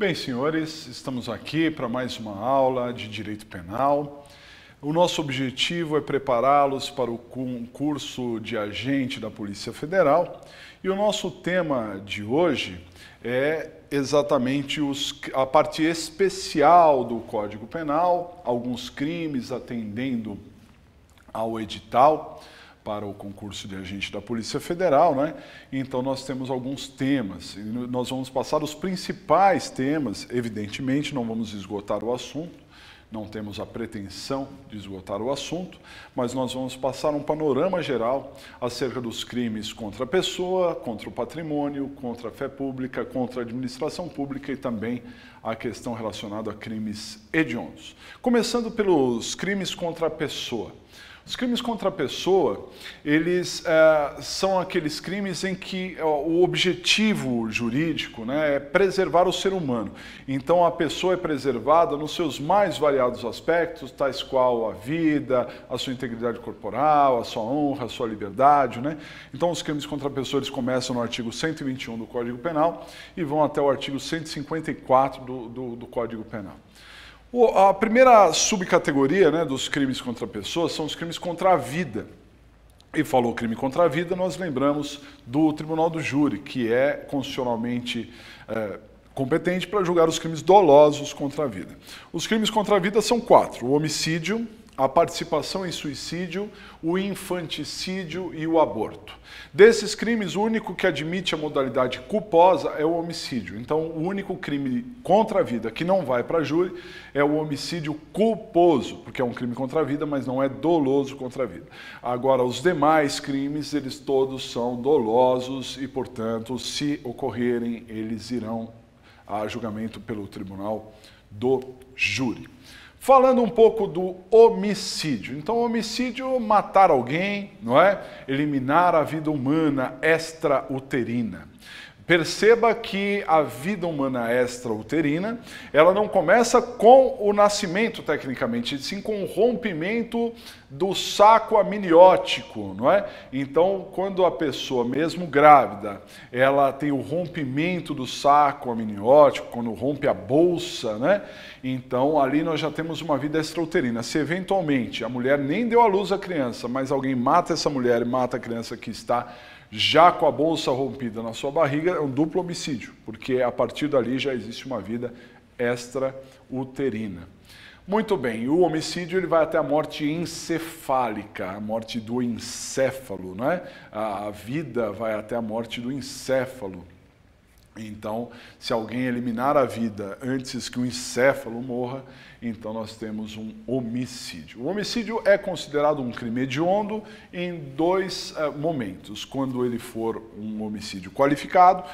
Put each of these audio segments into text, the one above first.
bem, senhores, estamos aqui para mais uma aula de Direito Penal. O nosso objetivo é prepará-los para o concurso de agente da Polícia Federal e o nosso tema de hoje é exatamente a parte especial do Código Penal, alguns crimes atendendo ao edital para o concurso de agente da Polícia Federal, né? Então nós temos alguns temas, e nós vamos passar os principais temas, evidentemente não vamos esgotar o assunto, não temos a pretensão de esgotar o assunto, mas nós vamos passar um panorama geral acerca dos crimes contra a pessoa, contra o patrimônio, contra a fé pública, contra a administração pública e também a questão relacionada a crimes hediondos. Começando pelos crimes contra a pessoa. Os crimes contra a pessoa, eles são aqueles crimes em que o objetivo jurídico, né, é preservar o ser humano. Então a pessoa é preservada nos seus mais variados aspectos, tais qual a vida, a sua integridade corporal, a sua honra, a sua liberdade, né? Então os crimes contra a pessoa eles começam no artigo 121 do Código Penal e vão até o artigo 154 do Código Penal. A primeira subcategoria, né, dos crimes contra a pessoa são os crimes contra a vida. E falou crime contra a vida, nós lembramos do Tribunal do Júri, que é constitucionalmente competente para julgar os crimes dolosos contra a vida. Os crimes contra a vida são 4: o homicídio, a participação em suicídio, o infanticídio e o aborto. Desses crimes, o único que admite a modalidade culposa é o homicídio. Então, o único crime contra a vida que não vai para júri é o homicídio culposo, porque é um crime contra a vida, mas não é doloso contra a vida. Agora, os demais crimes, eles todos são dolosos e, portanto, se ocorrerem, eles irão a julgamento pelo Tribunal do Júri. Falando um pouco do homicídio. Então, o homicídio, matar alguém, não é? Eliminar a vida humana extrauterina. Perceba que a vida humana extrauterina, ela não começa com o nascimento, tecnicamente, sim com o rompimento do saco amniótico, não é? Então, quando a pessoa, mesmo grávida, ela tem o rompimento do saco amniótico, quando rompe a bolsa, né? Então, ali nós já temos uma vida extrauterina. Se, eventualmente, a mulher nem deu à luz à criança, mas alguém mata essa mulher e mata a criança que está já com a bolsa rompida na sua barriga, é um duplo homicídio, porque a partir dali já existe uma vida extrauterina. Muito bem, o homicídio ele vai até a morte encefálica, a morte do encéfalo, né? A vida vai até a morte do encéfalo. Então, se alguém eliminar a vida antes que o encéfalo morra, então nós temos um homicídio. O homicídio é considerado um crime hediondo em dois momentos. Quando ele for um homicídio qualificado,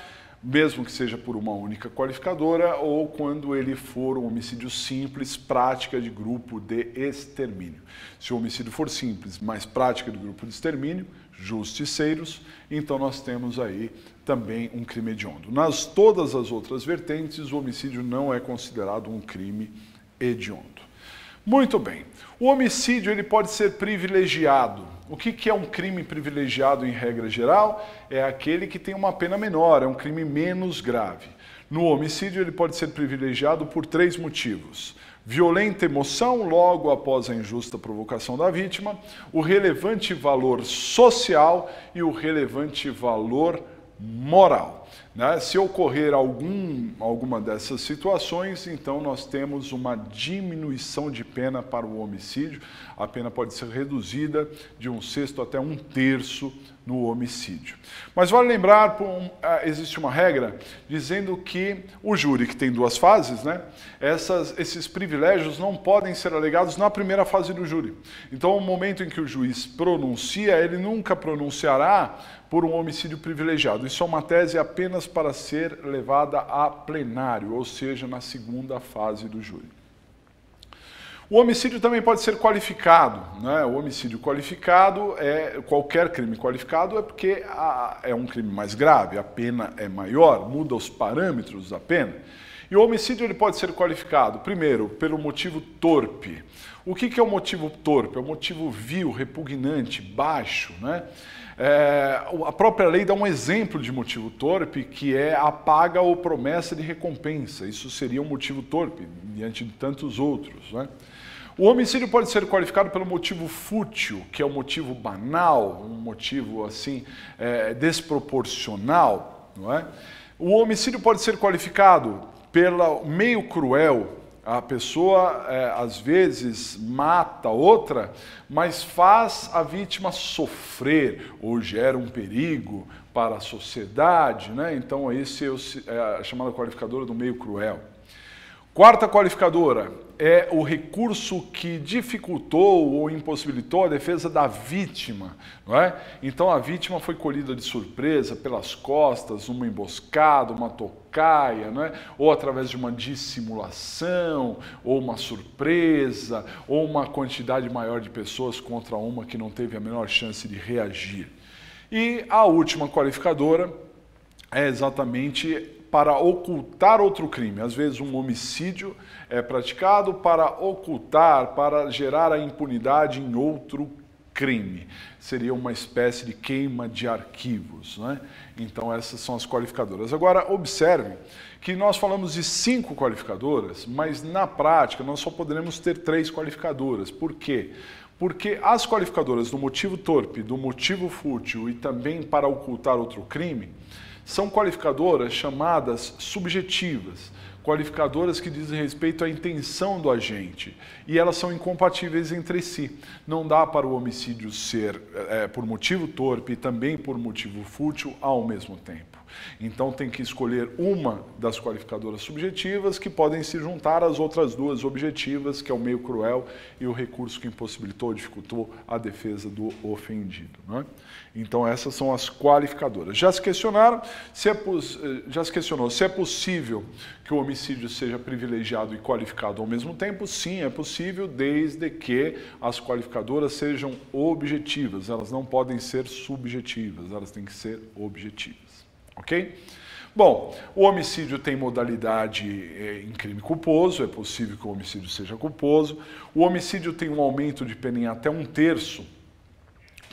mesmo que seja por uma única qualificadora, ou quando ele for um homicídio simples, prática de grupo de extermínio. Se o homicídio for simples, mas prática de grupo de extermínio, justiceiros, então nós temos aí também um crime hediondo. Nas todas as outras vertentes, o homicídio não é considerado um crime hediondo. Muito bem. O homicídio ele pode ser privilegiado. O que é um crime privilegiado em regra geral? É aquele que tem uma pena menor, é um crime menos grave. No homicídio ele pode ser privilegiado por 3 motivos. Violenta emoção logo após a injusta provocação da vítima, o relevante valor social e o relevante valor moral. Né? Se ocorrer alguma dessas situações, então nós temos uma diminuição de pena para o homicídio. A pena pode ser reduzida de 1/6 até 1/3 no homicídio. Mas vale lembrar, existe uma regra dizendo que o júri, que tem 2 fases, né? Esses privilégios não podem ser alegados na primeira fase do júri. Então, no momento em que o juiz pronuncia, ele nunca pronunciará por um homicídio privilegiado. Isso é uma tese apenas para ser levada a plenário, ou seja, na segunda fase do júri. O homicídio também pode ser qualificado, né? O homicídio qualificado qualquer crime qualificado é porque é um crime mais grave, a pena é maior, muda os parâmetros da pena. E o homicídio ele pode ser qualificado, primeiro, pelo motivo torpe. O que é o motivo torpe? É o motivo vil, repugnante, baixo, né? A própria lei dá um exemplo de motivo torpe, que é a paga ou promessa de recompensa. Isso seria um motivo torpe, diante de tantos outros, né? O homicídio pode ser qualificado pelo motivo fútil, que é um motivo banal, um motivo assim desproporcional, não é? O homicídio pode ser qualificado pelo meio cruel. A pessoa, às vezes, mata outra, mas faz a vítima sofrer ou gera um perigo para a sociedade, né? Então, esse é a chamada qualificadora do meio cruel. Quarta qualificadora é o recurso que dificultou ou impossibilitou a defesa da vítima, não é? Então a vítima foi colhida de surpresa pelas costas, uma emboscada, uma tocaia, não é? Ou através de uma dissimulação, ou uma surpresa, ou uma quantidade maior de pessoas contra uma que não teve a menor chance de reagir. E a última qualificadora é exatamente para ocultar outro crime. Às vezes um homicídio é praticado para ocultar, para gerar a impunidade em outro crime. Seria uma espécie de queima de arquivos, né? Então essas são as qualificadoras. Agora observem que nós falamos de 5 qualificadoras, mas na prática nós só poderemos ter 3 qualificadoras. Por quê? Porque as qualificadoras do motivo torpe, do motivo fútil e também para ocultar outro crime são qualificadoras chamadas subjetivas, qualificadoras que dizem respeito à intenção do agente, e elas são incompatíveis entre si. Não dá para o homicídio ser por motivo torpe e também por motivo fútil ao mesmo tempo. Então tem que escolher uma das qualificadoras subjetivas que podem se juntar às outras 2 objetivas, que é o meio cruel e o recurso que impossibilitou ou dificultou a defesa do ofendido, né? Então essas são as qualificadoras. Já se questionou se é possível que o homicídio seja privilegiado e qualificado ao mesmo tempo? Sim, é possível, desde que as qualificadoras sejam objetivas. Elas não podem ser subjetivas, elas têm que ser objetivas. Ok? Bom, o homicídio tem modalidade em crime culposo, é possível que o homicídio seja culposo. O homicídio tem um aumento de pena em até 1/3,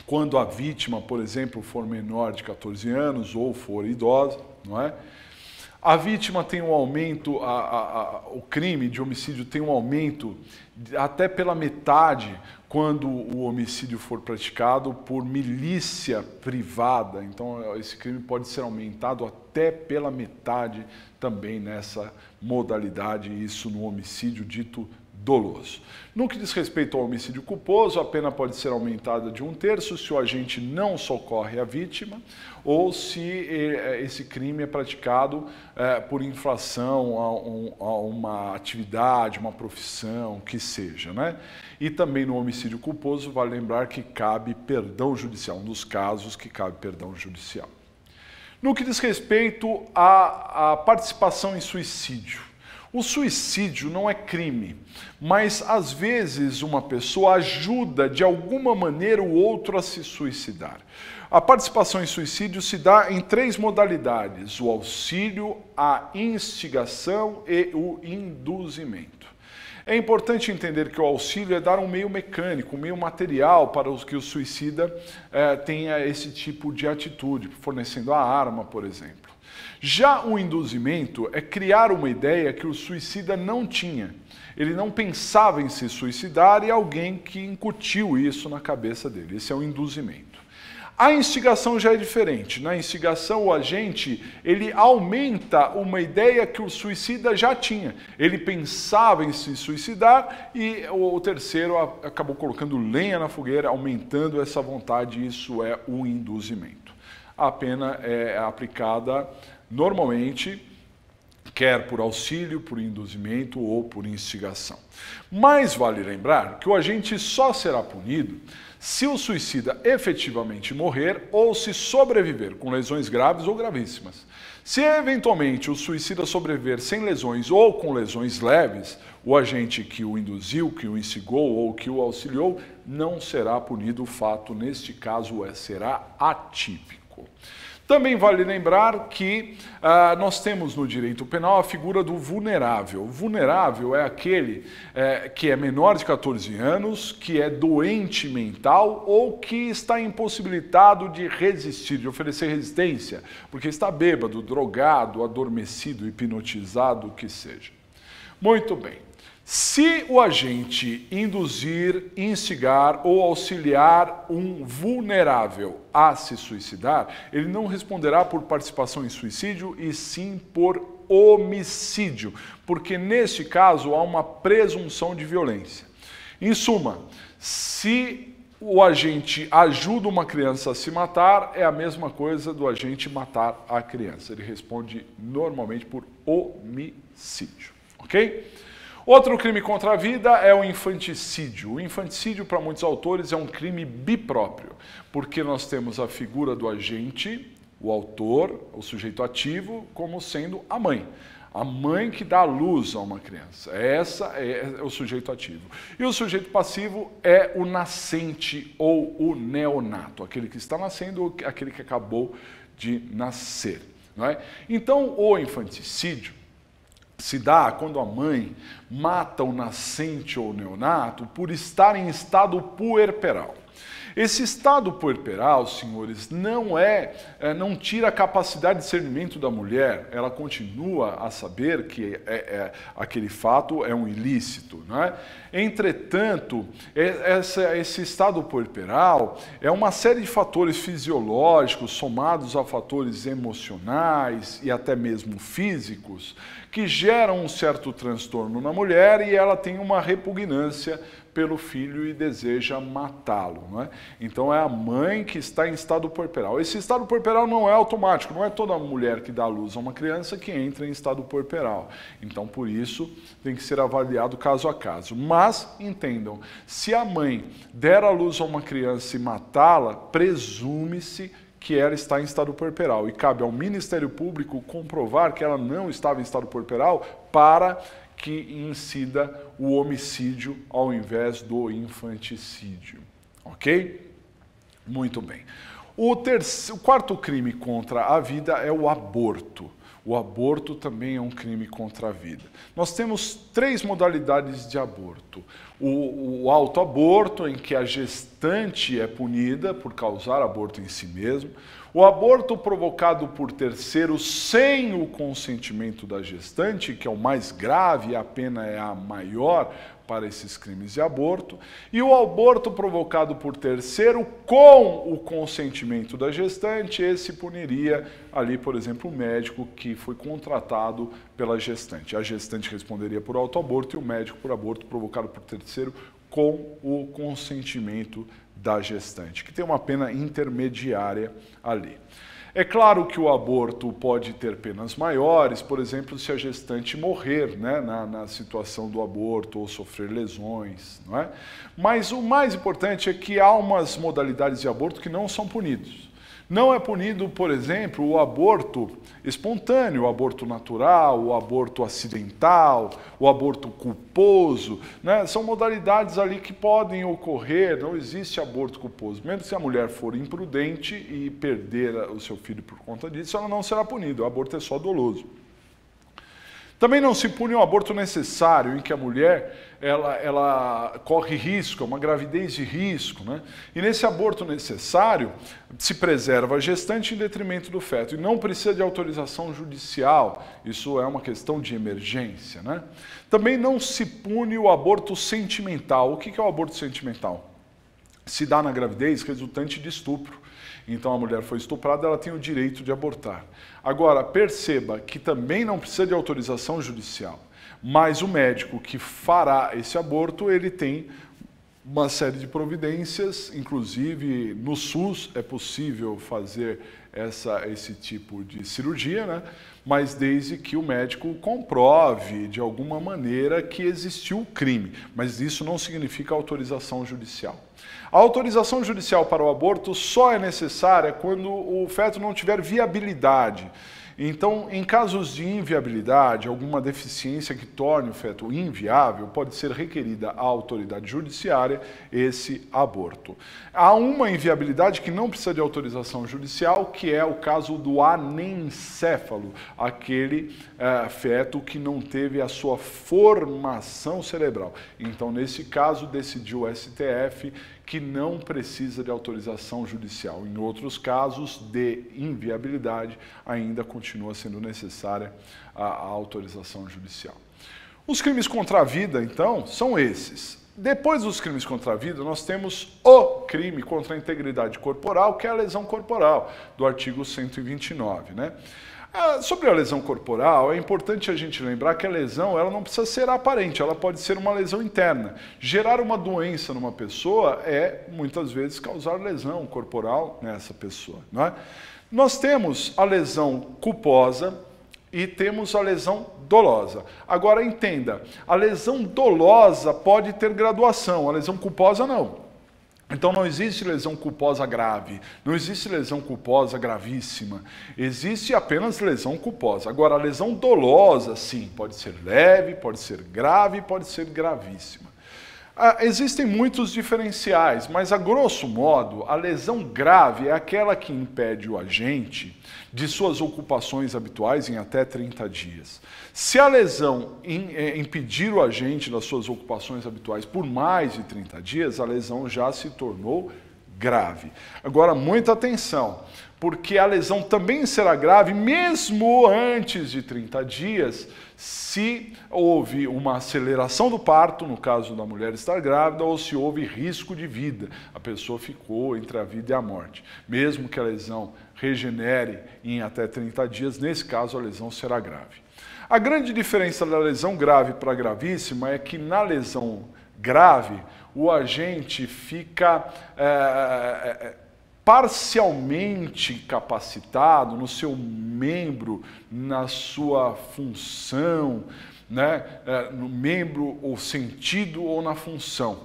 quando a vítima, por exemplo, for menor de 14 anos ou for idosa, não é? A vítima tem um aumento, o crime de homicídio tem um aumento até pela metade quando o homicídio for praticado por milícia privada. Então, esse crime pode ser aumentado até pela metade também nessa modalidade, isso no homicídio dito doloso. No que diz respeito ao homicídio culposo, a pena pode ser aumentada de 1/3 se o agente não socorre a vítima ou se esse crime é praticado por infração a uma atividade, uma profissão, que seja, né? E também no homicídio culposo, vale lembrar que cabe perdão judicial, um dos casos que cabe perdão judicial. No que diz respeito à participação em suicídio, o suicídio não é crime, mas às vezes uma pessoa ajuda de alguma maneira o outro a se suicidar. A participação em suicídio se dá em 3 modalidades: o auxílio, a instigação e o induzimento. É importante entender que o auxílio é dar um meio mecânico, um meio material para que o suicida tenha esse tipo de atitude, fornecendo a arma, por exemplo. Já o induzimento é criar uma ideia que o suicida não tinha. Ele não pensava em se suicidar e alguém que incutiu isso na cabeça dele. Esse é o induzimento. A instigação já é diferente. Na instigação, o agente ele aumenta uma ideia que o suicida já tinha. Ele pensava em se suicidar e o terceiro acabou colocando lenha na fogueira, aumentando essa vontade. Isso é o induzimento. A pena é aplicada normalmente, quer por auxílio, por induzimento ou por instigação. Mas vale lembrar que o agente só será punido se o suicida efetivamente morrer ou se sobreviver com lesões graves ou gravíssimas. Se eventualmente o suicida sobreviver sem lesões ou com lesões leves, o agente que o induziu, que o instigou ou que o auxiliou não será punido. O fato, neste caso, será atípico. físico. Também vale lembrar que nós temos no direito penal a figura do vulnerável. O vulnerável é aquele que é menor de 14 anos, que é doente mental ou que está impossibilitado de resistir, de oferecer resistência, porque está bêbado, drogado, adormecido, hipnotizado, o que seja. Muito bem. Se o agente induzir, instigar ou auxiliar um vulnerável a se suicidar, ele não responderá por participação em suicídio e sim por homicídio, porque neste caso há uma presunção de violência. Em suma, se o agente ajuda uma criança a se matar, é a mesma coisa do agente matar a criança. Ele responde normalmente por homicídio, ok? Outro crime contra a vida é o infanticídio. O infanticídio, para muitos autores, é um crime bipróprio, porque nós temos a figura do agente, o autor, o sujeito ativo, como sendo a mãe. A mãe que dá luz a uma criança. Essa é o sujeito ativo. E o sujeito passivo é o nascente ou o neonato, aquele que está nascendo ou aquele que acabou de nascer. Não é? Então, o infanticídio se dá quando a mãe mata o nascente ou o neonato por estar em estado puerperal. Esse estado puerperal, senhores, não tira a capacidade de discernimento da mulher, ela continua a saber que aquele fato é um ilícito, não é? Entretanto, esse estado puerperal é uma série de fatores fisiológicos somados a fatores emocionais e até mesmo físicos que geram um certo transtorno na mulher e ela tem uma repugnância pelo filho e deseja matá-lo, não é? Então é a mãe que está em estado puerperal. Esse estado puerperal não é automático, não é toda mulher que dá à luz a uma criança que entra em estado puerperal. Então por isso tem que ser avaliado caso a caso. Mas entendam, se a mãe der à luz a uma criança e matá-la, presume-se que ela está em estado puerperal e cabe ao Ministério Público comprovar que ela não estava em estado puerperal para que incida o homicídio ao invés do infanticídio, ok? Muito bem. O quarto crime contra a vida é o aborto. O aborto também é um crime contra a vida. Nós temos 3 modalidades de aborto. O autoaborto, em que a gestante é punida por causar aborto em si mesmo. O aborto provocado por terceiro sem o consentimento da gestante, que é o mais grave e a pena é a maior para esses crimes de aborto. E o aborto provocado por terceiro com o consentimento da gestante, esse puniria ali, por exemplo, o médico que foi contratado pela gestante. A gestante responderia por autoaborto e o médico por aborto provocado por terceiro com o consentimento da gestante, que tem uma pena intermediária ali. É claro que o aborto pode ter penas maiores, por exemplo, se a gestante morrer, né, na situação do aborto ou sofrer lesões, não é? Mas o mais importante é que há umas modalidades de aborto que não são punidos. Não é punido, por exemplo, o aborto espontâneo, o aborto natural, o aborto acidental, o aborto culposo, né? São modalidades ali que podem ocorrer, não existe aborto culposo. Mesmo se a mulher for imprudente e perder o seu filho por conta disso, ela não será punida, o aborto é só doloso. Também não se pune o aborto necessário, em que a mulher ela corre risco, é uma gravidez de risco, né? E nesse aborto necessário se preserva a gestante em detrimento do feto e não precisa de autorização judicial, isso é uma questão de emergência, né? Também não se pune o aborto sentimental. O que é o aborto sentimental? Se dá na gravidez resultante de estupro. Então a mulher foi estuprada, ela tem o direito de abortar. Agora, perceba que também não precisa de autorização judicial, mas o médico que fará esse aborto, ele tem uma série de providências, inclusive no SUS é possível fazer esse tipo de cirurgia, né? Mas desde que o médico comprove de alguma maneira que existiu o crime, mas isso não significa autorização judicial. A autorização judicial para o aborto só é necessária quando o feto não tiver viabilidade. Então, em casos de inviabilidade, alguma deficiência que torne o feto inviável, pode ser requerida à autoridade judiciária esse aborto. Há uma inviabilidade que não precisa de autorização judicial, que é o caso do anencéfalo, aquele feto que não teve a sua formação cerebral. Então, nesse caso, decidiu o STF que não precisa de autorização judicial. Em outros casos de inviabilidade, ainda continua sendo necessária a autorização judicial. Os crimes contra a vida, então, são esses. Depois dos crimes contra a vida, nós temos o crime contra a integridade corporal, que é a lesão corporal, do artigo 129, né? Sobre a lesão corporal, é importante a gente lembrar que a lesão ela não precisa ser aparente, ela pode ser uma lesão interna. Gerar uma doença numa pessoa é, muitas vezes, causar lesão corporal nessa pessoa, não é? Nós temos a lesão culposa e temos a lesão dolosa. Agora, entenda, a lesão dolosa pode ter graduação, a lesão culposa não. Então não existe lesão culposa grave, não existe lesão culposa gravíssima, existe apenas lesão culposa. Agora, a lesão dolosa, sim, pode ser leve, pode ser grave, pode ser gravíssima. Existem muitos diferenciais, mas a grosso modo, a lesão grave é aquela que impede o agente de suas ocupações habituais em até 30 dias. Se a lesão impedir o agente das suas ocupações habituais por mais de 30 dias, a lesão já se tornou grave. Agora, muita atenção, porque a lesão também será grave mesmo antes de 30 dias, se houve uma aceleração do parto, no caso da mulher estar grávida, ou se houve risco de vida, a pessoa ficou entre a vida e a morte. Mesmo que a lesão regenere em até 30 dias, nesse caso a lesão será grave. A grande diferença da lesão grave para gravíssima é que na lesão grave o agente fica parcialmente capacitado no seu membro, na sua função, né, no membro ou sentido ou na função.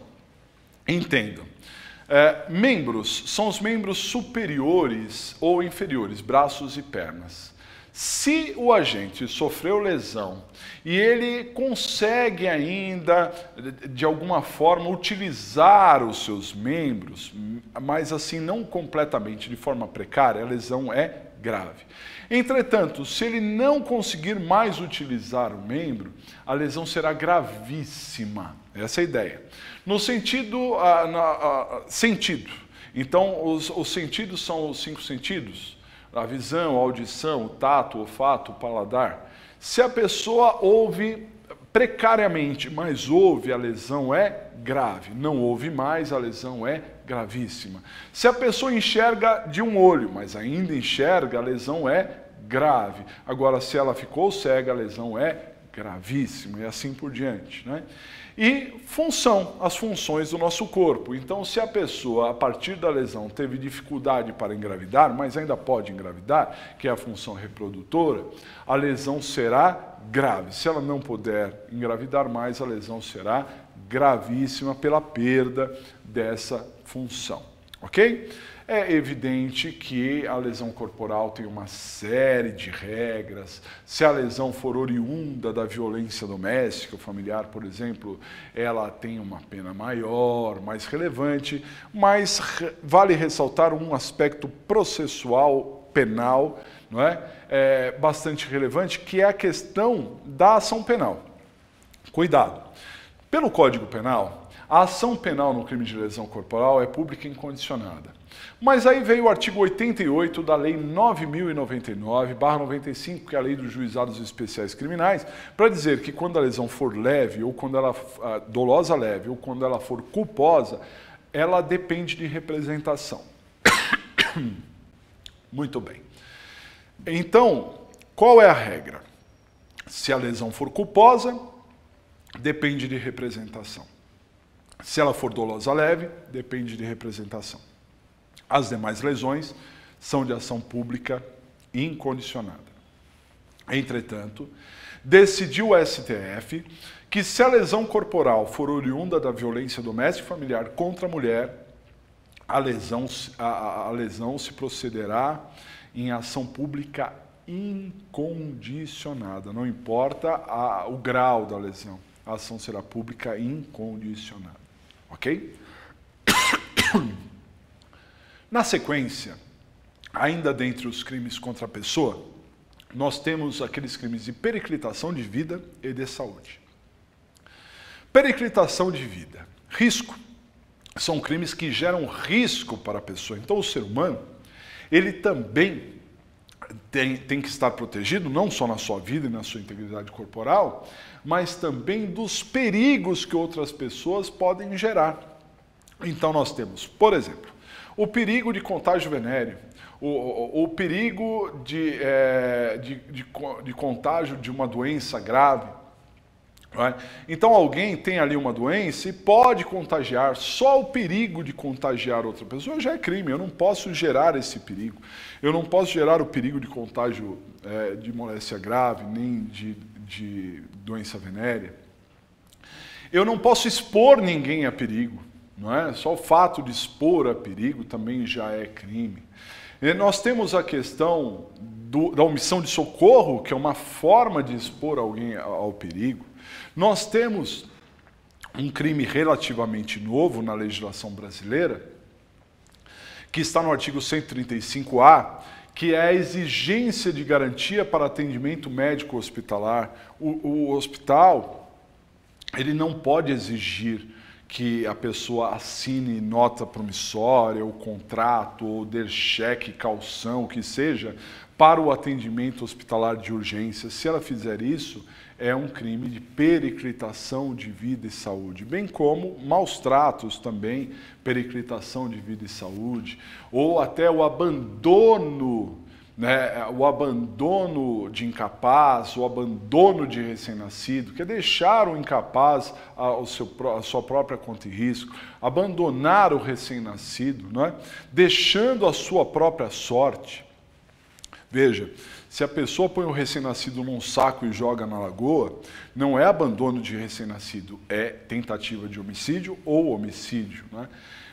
Entendam. Membros são os membros superiores ou inferiores, braços e pernas. Se o agente sofreu lesão e ele consegue ainda, de alguma forma, utilizar os seus membros, mas assim não completamente, de forma precária, a lesão é grave. Entretanto, se ele não conseguir mais utilizar o membro, a lesão será gravíssima. Essa é a ideia. No sentido, sentido. Então, os sentidos são os 5 sentidos. A visão, a audição, o tato, o olfato, o paladar. Se a pessoa ouve precariamente, mas ouve, a lesão é grave. Não ouve mais, a lesão é gravíssima. Se a pessoa enxerga de um olho, mas ainda enxerga, a lesão é grave. Agora, se ela ficou cega, a lesão é gravíssima e assim por diante, né? E função, as funções do nosso corpo. Então, se a pessoa, a partir da lesão, teve dificuldade para engravidar, mas ainda pode engravidar, que é a função reprodutora, a lesão será grave. Se ela não puder engravidar mais, a lesão será gravíssima pela perda dessa função, ok? É evidente que a lesão corporal tem uma série de regras. Se a lesão for oriunda da violência doméstica ou familiar, por exemplo, ela tem uma pena maior, mais relevante, mas vale ressaltar um aspecto processual penal, não é? Bastante relevante, que é a questão da ação penal. Cuidado! Pelo Código Penal, a ação penal no crime de lesão corporal é pública e incondicionada. Mas aí veio o artigo 88 da Lei 9.099/95, que é a Lei dos Juizados Especiais Criminais, para dizer que quando a lesão for leve, ou quando ela dolosa leve, ou quando ela for culposa, ela depende de representação. Muito bem. Então, qual é a regra? Se a lesão for culposa, depende de representação. Se ela for dolosa leve, depende de representação. As demais lesões são de ação pública incondicionada. Entretanto, decidiu o STF que se a lesão corporal for oriunda da violência doméstica e familiar contra a mulher, a lesão se procederá em ação pública incondicionada. Não importa o grau da lesão, a ação será pública incondicionada. Ok? Na sequência, ainda dentre os crimes contra a pessoa, nós temos aqueles crimes de periclitação de vida e de saúde. Periclitação de vida, risco, são crimes que geram risco para a pessoa. Então o ser humano, ele também tem que estar protegido, não só na sua vida e na sua integridade corporal, mas também dos perigos que outras pessoas podem gerar. Então nós temos, por exemplo, o perigo de contágio venéreo, o perigo de contágio de uma doença grave. Então alguém tem ali uma doença e pode contagiar, só o perigo de contagiar outra pessoa já é crime, eu não posso gerar esse perigo. Eu não posso gerar o perigo de contágio de moléstia grave, nem de doença venérea. Eu não posso expor ninguém a perigo, não é? Só o fato de expor a perigo também já é crime. E nós temos a questão da omissão de socorro, que é uma forma de expor alguém ao perigo. Nós temos um crime relativamente novo na legislação brasileira, que está no artigo 135-A, que é a exigência de garantia para atendimento médico hospitalar. O hospital, ele não pode exigir que a pessoa assine nota promissória, ou contrato, ou dê cheque, calção, o que seja, para o atendimento hospitalar de urgência. Se ela fizer isso, é um crime de periclitação de vida e saúde, bem como maus tratos também, periclitação de vida e saúde, ou até o abandono, né, o abandono de incapaz, o abandono de recém-nascido, que é deixar o incapaz à sua própria conta e risco, abandonar o recém-nascido, não é? Deixando a sua própria sorte. Veja, se a pessoa põe o recém-nascido num saco e joga na lagoa, não é abandono de recém-nascido, é tentativa de homicídio ou homicídio, né?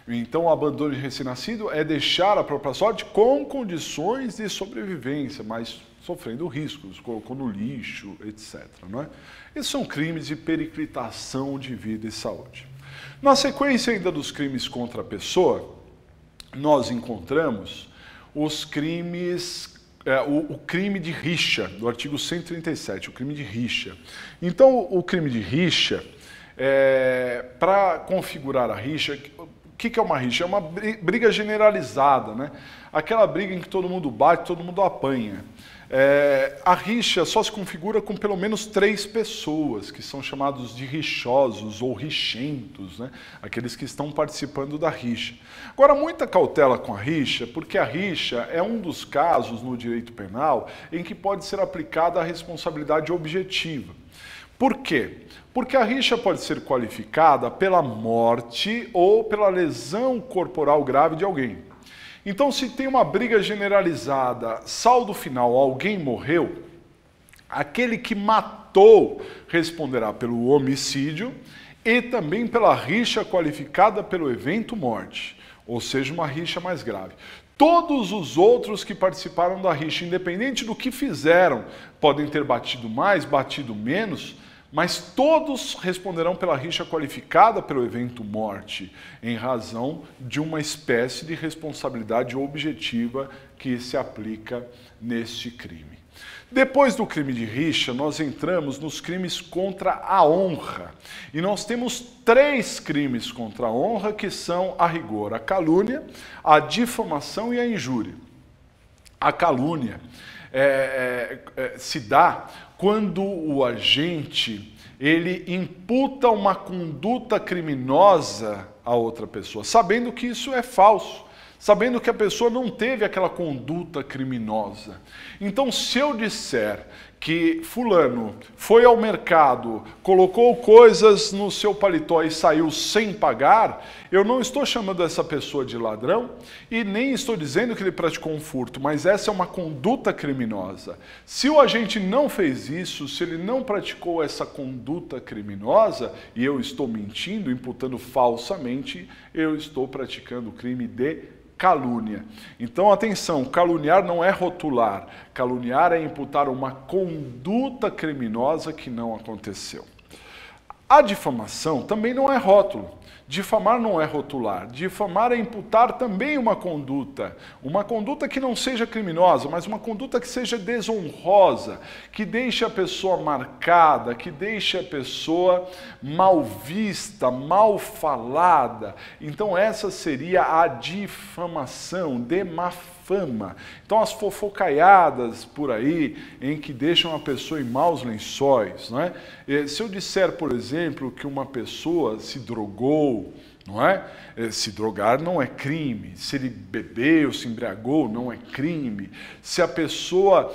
Então, o abandono de recém-nascido é deixar a própria sorte com condições de sobrevivência, mas sofrendo riscos, colocou no lixo, etc. Não é? Esses são crimes de periclitação de vida e saúde. Na sequência ainda dos crimes contra a pessoa, nós encontramos os crimes... o crime de rixa, do artigo 137, o crime de rixa. Então, o crime de rixa, para configurar a rixa, o que é uma rixa? É uma briga generalizada, né? Aquela briga em que todo mundo bate, todo mundo apanha. A rixa só se configura com pelo menos 3 pessoas, que são chamados de rixosos ou rixentos, né? Aqueles que estão participando da rixa. Agora, muita cautela com a rixa, porque a rixa é um dos casos no direito penal em que pode ser aplicada a responsabilidade objetiva. Por quê? Porque a rixa pode ser qualificada pela morte ou pela lesão corporal grave de alguém. Então, se tem uma briga generalizada, saldo final, alguém morreu, aquele que matou responderá pelo homicídio e também pela rixa qualificada pelo evento morte, ou seja, uma rixa mais grave. Todos os outros que participaram da rixa, independente do que fizeram, podem ter batido mais, batido menos, mas todos responderão pela rixa qualificada pelo evento morte, em razão de uma espécie de responsabilidade objetiva que se aplica neste crime. Depois do crime de rixa, nós entramos nos crimes contra a honra. E nós temos 3 crimes contra a honra, que são, a rigor, a calúnia, a difamação e a injúria. A calúnia se dá quando o agente ele imputa uma conduta criminosa a outra pessoa, sabendo que isso é falso, sabendo que a pessoa não teve aquela conduta criminosa. Então, se eu disser que fulano foi ao mercado, colocou coisas no seu paletó e saiu sem pagar, eu não estou chamando essa pessoa de ladrão e nem estou dizendo que ele praticou um furto, mas essa é uma conduta criminosa. Se o agente não fez isso, se ele não praticou essa conduta criminosa e eu estou mentindo, imputando falsamente, eu estou praticando o crime de calúnia. Então, atenção, caluniar não é rotular. Caluniar é imputar uma conduta criminosa que não aconteceu. A difamação também não é rótulo. Difamar não é rotular. Difamar é imputar também uma conduta que não seja criminosa, mas uma conduta que seja desonrosa, que deixe a pessoa marcada, que deixe a pessoa mal vista, mal falada. Então essa seria a difamação, de má fama. Então as fofocaiadas por aí, em que deixam a pessoa em maus lençóis, não é? Se eu disser, por exemplo, que uma pessoa se drogou, não é? Se drogar não é crime, se ele bebeu, se embriagou, não é crime. Se a pessoa,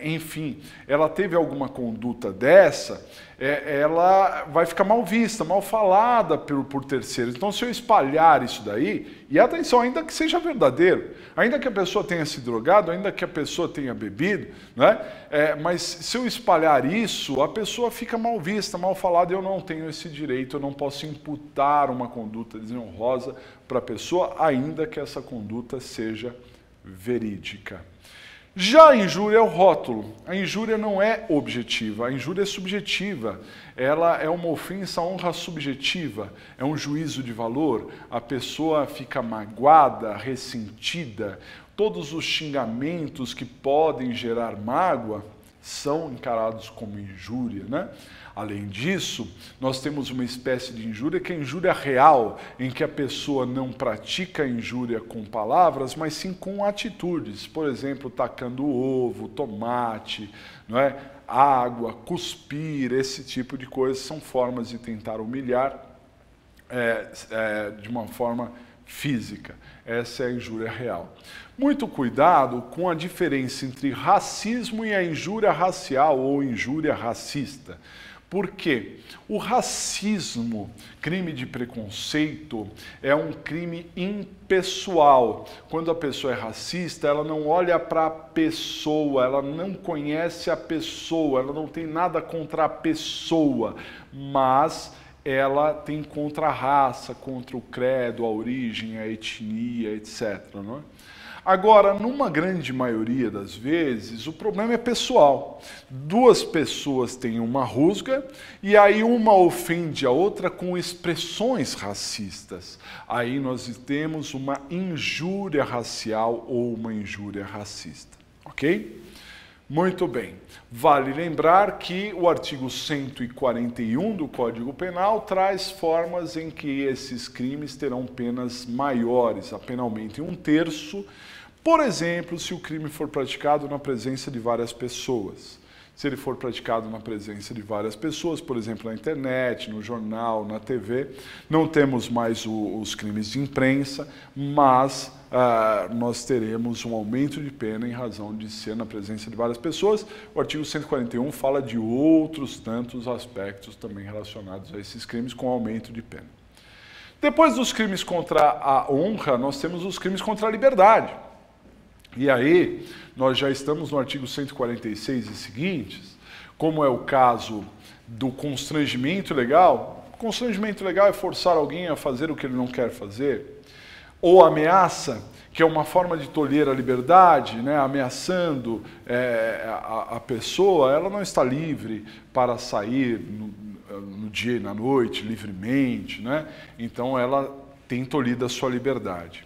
enfim, ela teve alguma conduta dessa, ela vai ficar mal vista, mal falada por terceiros. Então, se eu espalhar isso daí, e atenção, ainda que seja verdadeiro, ainda que a pessoa tenha se drogado, ainda que a pessoa tenha bebido, né? Mas se eu espalhar isso, a pessoa fica mal vista, mal falada, e eu não tenho esse direito, eu não posso imputar uma conduta desonrosa para a pessoa, ainda que essa conduta seja verídica. Já a injúria é o rótulo. A injúria não é objetiva, a injúria é subjetiva. Ela é uma ofensa à honra subjetiva, é um juízo de valor. A pessoa fica magoada, ressentida. Todos os xingamentos que podem gerar mágoa são encarados como injúria, né? Além disso, nós temos uma espécie de injúria que é a injúria real, em que a pessoa não pratica a injúria com palavras, mas sim com atitudes. Por exemplo, tacando ovo, tomate, não é? Água, cuspir, esse tipo de coisa são formas de tentar humilhar de uma forma física. Essa é a injúria real. Muito cuidado com a diferença entre racismo e a injúria racial ou injúria racista. Por quê? O racismo, crime de preconceito, é um crime impessoal. Quando a pessoa é racista, ela não olha para a pessoa, ela não conhece a pessoa, ela não tem nada contra a pessoa, mas ela tem contra a raça, contra o credo, a origem, a etnia, etc. Não é? Agora, numa grande maioria das vezes, o problema é pessoal. Duas pessoas têm uma rusga e aí uma ofende a outra com expressões racistas. Aí nós temos uma injúria racial ou uma injúria racista, ok? Muito bem. Vale lembrar que o artigo 141 do Código Penal traz formas em que esses crimes terão penas maiores. A pena aumenta em 1/3. Por exemplo, se o crime for praticado na presença de várias pessoas. Se ele for praticado na presença de várias pessoas, por exemplo, na internet, no jornal, na TV, não temos mais os crimes de imprensa, mas nós teremos um aumento de pena em razão de ser na presença de várias pessoas. O artigo 141 fala de outros tantos aspectos também relacionados a esses crimes com aumento de pena. Depois dos crimes contra a honra, nós temos os crimes contra a liberdade. E aí, nós já estamos no artigo 146 e seguintes, como é o caso do constrangimento legal. Constrangimento legal é forçar alguém a fazer o que ele não quer fazer. Ou ameaça, que é uma forma de tolher a liberdade, né? Ameaçando a pessoa, ela não está livre para sair no dia e na noite, livremente, né? Então ela tem tolhido a sua liberdade.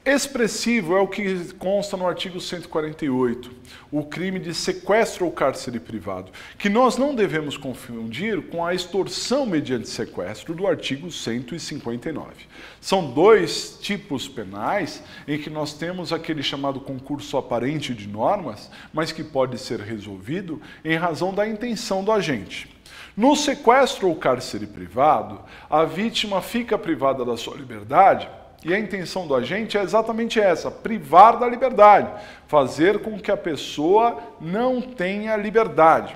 Expressivo é o que consta no artigo 148, o crime de sequestro ou cárcere privado, que nós não devemos confundir com a extorsão mediante sequestro do artigo 159. São dois tipos penais em que nós temos aquele chamado concurso aparente de normas, mas que pode ser resolvido em razão da intenção do agente. No sequestro ou cárcere privado, a vítima fica privada da sua liberdade. E a intenção do agente é exatamente essa, privar da liberdade, fazer com que a pessoa não tenha liberdade.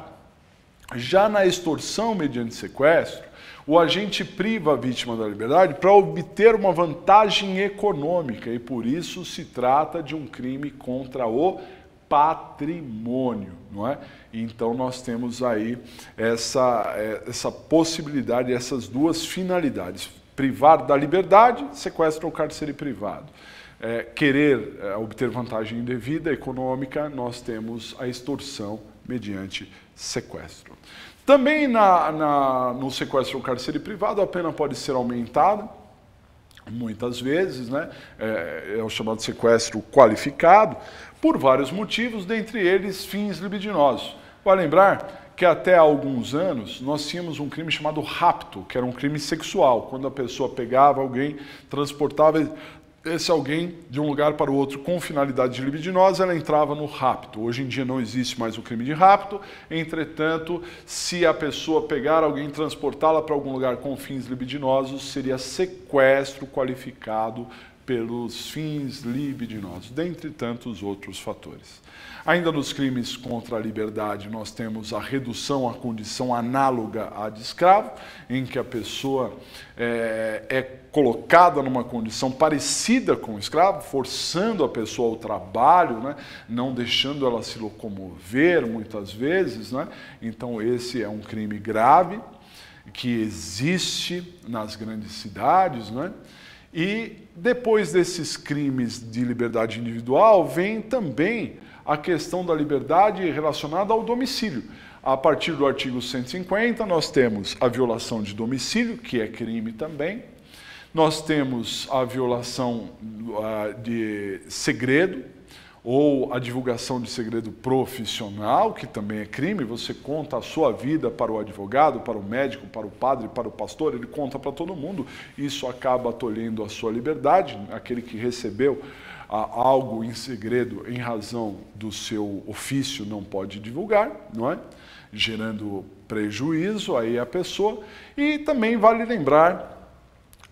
Já na extorsão mediante sequestro, o agente priva a vítima da liberdade para obter uma vantagem econômica e por isso se trata de um crime contra o patrimônio, não é? Então nós temos aí essa possibilidade, essas duas finalidades. Privar da liberdade, sequestro ou cárcere privado. querer obter vantagem indevida econômica, nós temos a extorsão mediante sequestro. Também no sequestro carcereiro privado, a pena pode ser aumentada, muitas vezes, né? É o chamado sequestro qualificado, por vários motivos, dentre eles fins libidinosos. Vale lembrar que até há alguns anos nós tínhamos um crime chamado rapto, que era um crime sexual, quando a pessoa pegava alguém, transportava esse alguém de um lugar para o outro com finalidade libidinosa, ela entrava no rapto. Hoje em dia não existe mais o crime de rapto, entretanto, se a pessoa pegar alguém e transportá-la para algum lugar com fins libidinosos, seria sequestro qualificado pelos fins libidinosos, dentre tantos outros fatores. Ainda nos crimes contra a liberdade, nós temos a redução à condição análoga à de escravo, em que a pessoa é colocada numa condição parecida com o escravo, forçando a pessoa ao trabalho, né? Não deixando ela se locomover muitas vezes, né? Então esse é um crime grave que existe nas grandes cidades, né? E depois desses crimes de liberdade individual, vem também a questão da liberdade relacionada ao domicílio. A partir do artigo 150, nós temos a violação de domicílio, que é crime também. Nós temos a violação de segredo, ou a divulgação de segredo profissional, que também é crime. Você conta a sua vida para o advogado, para o médico, para o padre, para o pastor, ele conta para todo mundo. Isso acaba tolhendo a sua liberdade. Aquele que recebeu algo em segredo em razão do seu ofício não pode divulgar, não é? Gerando prejuízo aí à pessoa. E também vale lembrar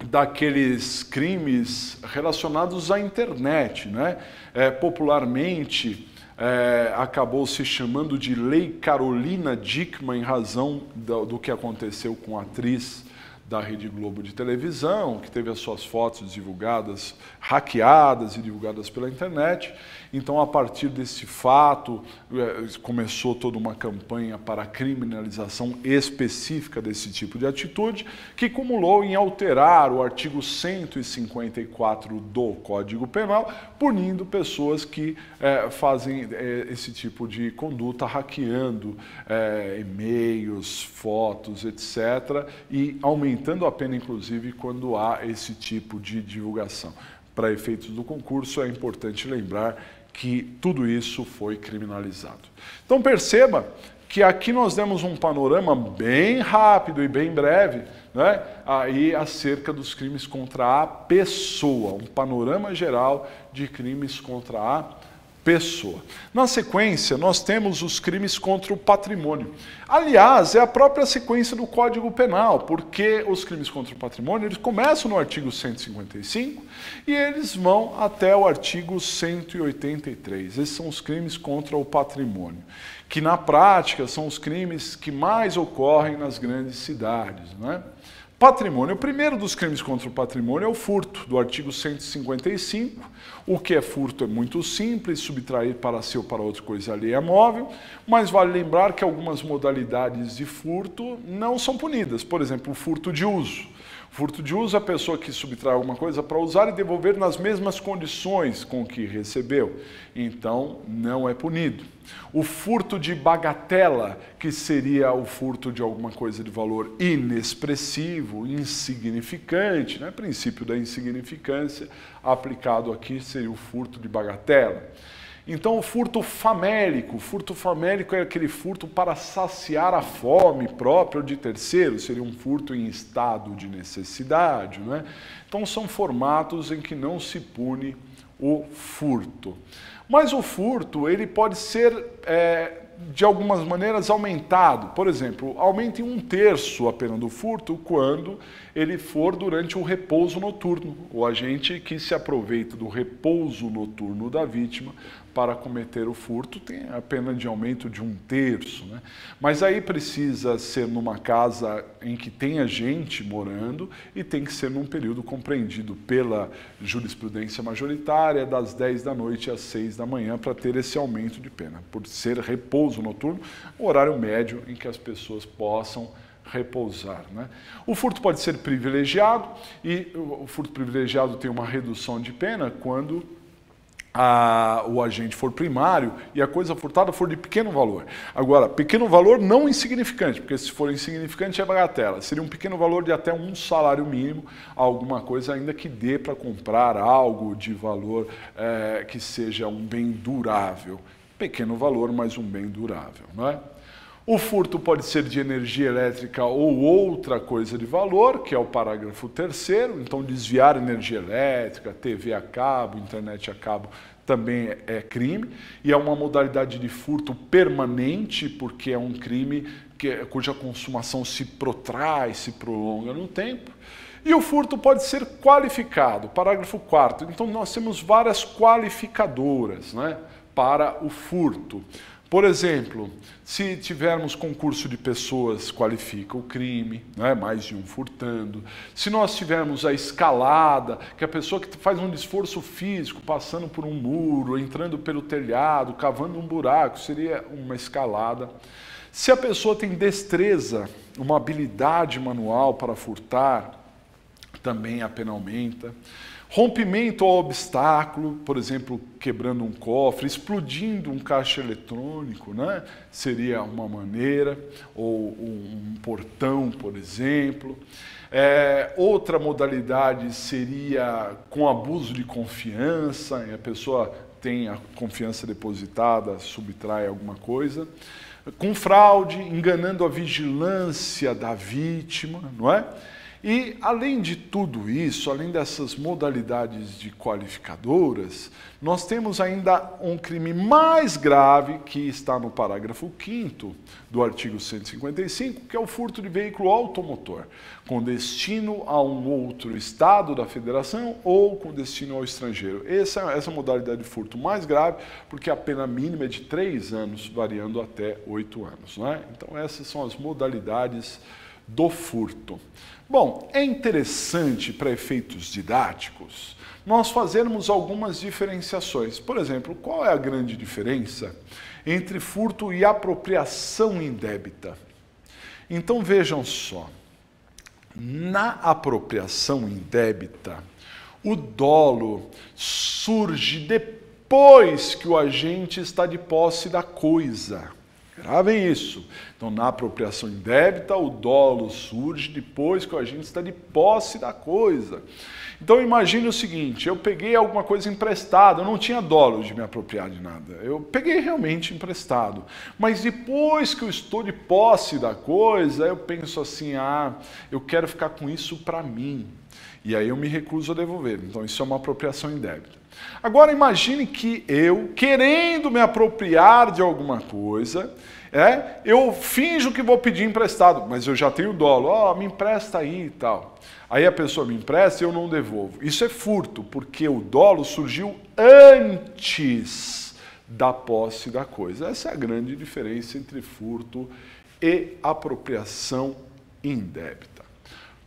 daqueles crimes relacionados à internet, né? Popularmente acabou se chamando de Lei Carolina Dickmann em razão do que aconteceu com a atriz da Rede Globo de televisão, que teve as suas fotos divulgadas, hackeadas e divulgadas pela internet. Então, a partir desse fato, começou toda uma campanha para a criminalização específica desse tipo de atitude, que cumulou em alterar o artigo 154 do Código Penal, punindo pessoas que fazem esse tipo de conduta, hackeando e-mails, fotos, etc., e aumentando a pena, inclusive, quando há esse tipo de divulgação. Para efeitos do concurso, é importante lembrar que tudo isso foi criminalizado. Então perceba que aqui nós demos um panorama bem rápido e bem breve, né, aí acerca dos crimes contra a pessoa, um panorama geral de crimes contra a pessoa. Na sequência, nós temos os crimes contra o patrimônio. Aliás, é a própria sequência do Código Penal, porque os crimes contra o patrimônio, eles começam no artigo 155 e eles vão até o artigo 183. Esses são os crimes contra o patrimônio, que na prática são os crimes que mais ocorrem nas grandes cidades, né? Patrimônio. O primeiro dos crimes contra o patrimônio é o furto, do artigo 155. O que é furto é muito simples, subtrair para si ou para outra coisa alheia móvel, mas vale lembrar que algumas modalidades de furto não são punidas. Por exemplo, o furto de uso. Furto de uso é a pessoa que subtrai alguma coisa para usar e devolver nas mesmas condições com que recebeu. Então, não é punido. O furto de bagatela, que seria o furto de alguma coisa de valor inexpressivo, insignificante, né? Princípio da insignificância aplicado aqui seria o furto de bagatela. Então, o furto famélico é aquele furto para saciar a fome própria ou de terceiro, seria um furto em estado de necessidade, né? Então, são formatos em que não se pune o furto. Mas o furto, ele pode ser, de algumas maneiras, aumentado. Por exemplo, aumenta em 1/3 a pena do furto quando ele for durante o repouso noturno. O agente que se aproveita do repouso noturno da vítima para cometer o furto tem a pena de aumento de 1/3, né? Mas aí precisa ser numa casa em que tenha gente morando e tem que ser num período compreendido pela jurisprudência majoritária das 10 da noite às 6 da manhã para ter esse aumento de pena. Por ser repouso noturno, o horário médio em que as pessoas possam repousar, né? O furto pode ser privilegiado, e o furto privilegiado tem uma redução de pena quando o agente for primário e a coisa furtada for de pequeno valor. Agora, pequeno valor não insignificante, porque se for insignificante é bagatela. Seria um pequeno valor de até um salário mínimo, alguma coisa ainda que dê para comprar algo de valor que seja um bem durável. Pequeno valor, mas um bem durável, não é? O furto pode ser de energia elétrica ou outra coisa de valor, que é o parágrafo 3º. Então, desviar energia elétrica, TV a cabo, internet a cabo, também é crime. E é uma modalidade de furto permanente, porque é um crime cuja consumação se protrai, se prolonga no tempo. E o furto pode ser qualificado, parágrafo 4º. Então, nós temos várias qualificadoras, né, para o furto. Por exemplo, se tivermos concurso de pessoas, qualifica o crime, né? Mais de um furtando. Se nós tivermos a escalada, que é a pessoa que faz um esforço físico, passando por um muro, entrando pelo telhado, cavando um buraco, seria uma escalada. Se a pessoa tem destreza, uma habilidade manual para furtar, também a pena aumenta. Rompimento ao obstáculo, por exemplo, quebrando um cofre, explodindo um caixa eletrônico, né? Seria uma maneira, ou um portão, por exemplo. Outra modalidade seria com abuso de confiança, a pessoa tem a confiança depositada, subtrai alguma coisa. Com fraude, enganando a vigilância da vítima, não é? E, além de tudo isso, além dessas modalidades de qualificadoras, nós temos ainda um crime mais grave, que está no parágrafo 5º do artigo 155, que é o furto de veículo automotor, com destino a um outro estado da federação ou com destino ao estrangeiro. Essa modalidade de furto mais grave, porque a pena mínima é de 3 anos, variando até 8 anos. Não é? Então, essas são as modalidades do furto. Bom, é interessante para efeitos didáticos nós fazermos algumas diferenciações. Por exemplo, qual é a grande diferença entre furto e apropriação indébita? Então vejam só, na apropriação indébita, o dolo surge depois que o agente está de posse da coisa. Gravem isso. Então, na apropriação indébita, o dolo surge depois que o agente está de posse da coisa. Então, imagine o seguinte, eu peguei alguma coisa emprestada, eu não tinha dolo de me apropriar de nada. Eu peguei realmente emprestado. Mas depois que eu estou de posse da coisa, eu penso assim, eu quero ficar com isso para mim. E aí eu me recuso a devolver. Então, isso é uma apropriação indébita. Agora imagine que eu, querendo me apropriar de alguma coisa, eu finjo que vou pedir emprestado, mas eu já tenho dolo, me empresta aí e tal. Aí a pessoa me empresta e eu não devolvo. Isso é furto, porque o dolo surgiu antes da posse da coisa. Essa é a grande diferença entre furto e apropriação indébita.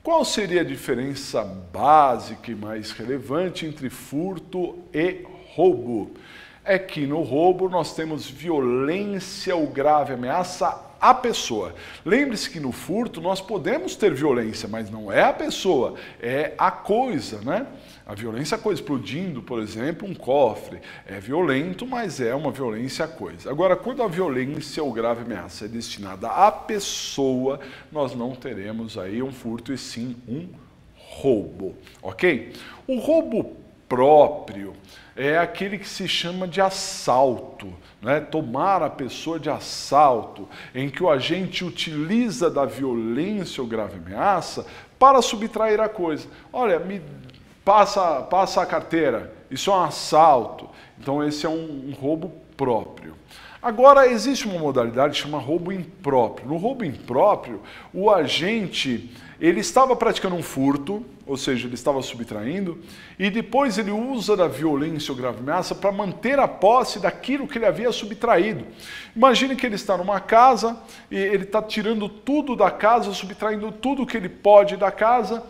Qual seria a diferença básica e mais relevante entre furto e roubo? É que no roubo nós temos violência ou grave ameaça à pessoa. Lembre-se que no furto nós podemos ter violência, mas não é a pessoa, é a coisa, né? A violência é a coisa, explodindo, por exemplo, um cofre. É violento, mas é uma violência à coisa. Agora, quando a violência ou grave ameaça é destinada à pessoa, nós não teremos aí um furto e sim um roubo, ok? O roubo próprio é aquele que se chama de assalto, né? Tomar a pessoa de assalto, em que o agente utiliza da violência ou grave ameaça para subtrair a coisa. Olha, passa a carteira, isso é um assalto. Então esse é um roubo próprio. Agora existe uma modalidade que chama roubo impróprio. No roubo impróprio, o agente ele estava praticando um furto, ou seja, ele estava subtraindo, e depois ele usa da violência ou grave ameaça para manter a posse daquilo que ele havia subtraído. Imagine que ele está numa casa e ele está tirando tudo da casa, subtraindo tudo que ele pode da casa,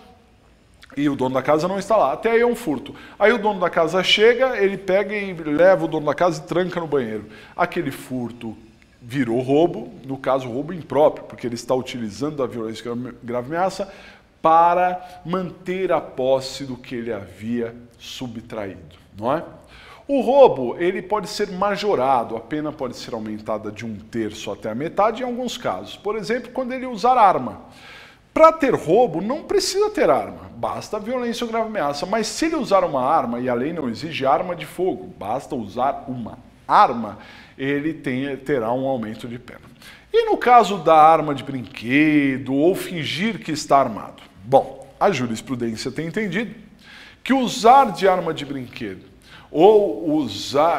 e o dono da casa não está lá. Até aí é um furto. Aí o dono da casa chega, ele pega e leva o dono da casa e tranca no banheiro. Aquele furto virou roubo, no caso roubo impróprio, porque ele está utilizando a violência grave ameaça para manter a posse do que ele havia subtraído, não é? O roubo, ele pode ser majorado, a pena pode ser aumentada de 1/3 até a metade em alguns casos. Por exemplo, quando ele usar arma. Para ter roubo, não precisa ter arma, basta violência ou grave ameaça. Mas se ele usar uma arma, e a lei não exige arma de fogo, basta usar uma arma, ele terá um aumento de pena. E no caso da arma de brinquedo ou fingir que está armado? Bom, a jurisprudência tem entendido que usar de arma de brinquedo ou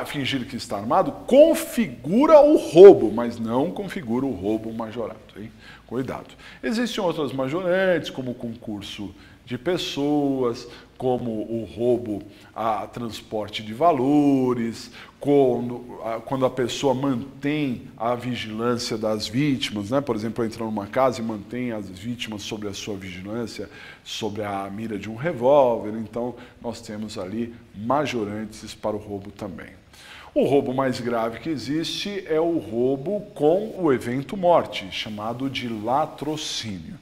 fingir que está armado configura o roubo, mas não configura o roubo majorado, hein? Cuidado. Existem outras majorantes, como o concurso de pessoas, como o roubo a transporte de valores, quando a pessoa mantém a vigilância das vítimas, né? Por exemplo, entra numa casa e mantém as vítimas sobre a sua vigilância, sobre a mira de um revólver. Então, nós temos ali majorantes para o roubo também. O roubo mais grave que existe é o roubo com o evento morte, chamado de latrocínio.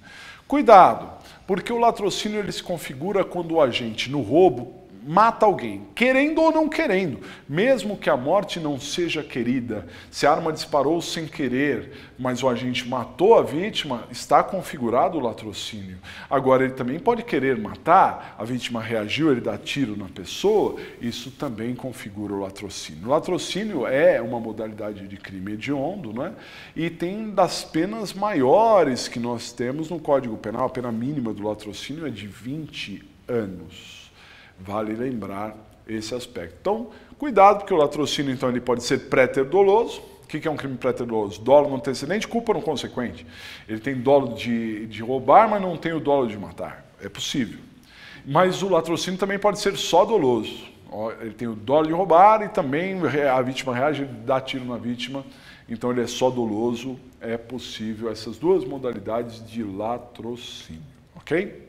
Cuidado, porque o latrocínio ele se configura quando o agente no roubo mata alguém, querendo ou não querendo, mesmo que a morte não seja querida. Se a arma disparou sem querer, mas o agente matou a vítima, está configurado o latrocínio. Agora, ele também pode querer matar, a vítima reagiu, ele dá tiro na pessoa, isso também configura o latrocínio. O latrocínio é uma modalidade de crime hediondo, né? E tem das penas maiores que nós temos no Código Penal. A pena mínima do latrocínio é de 20 anos. Vale lembrar esse aspecto. Então, cuidado, porque o latrocínio então, ele pode ser pré-ter-doloso. O que é um crime pré-ter-doloso? Dolo no antecedente, culpa no consequente. Ele tem dolo de roubar, mas não tem o dolo de matar. É possível. Mas o latrocínio também pode ser só doloso. Ele tem o dolo de roubar e também a vítima reage, ele dá tiro na vítima. Então, ele é só doloso. É possível essas duas modalidades de latrocínio. Ok?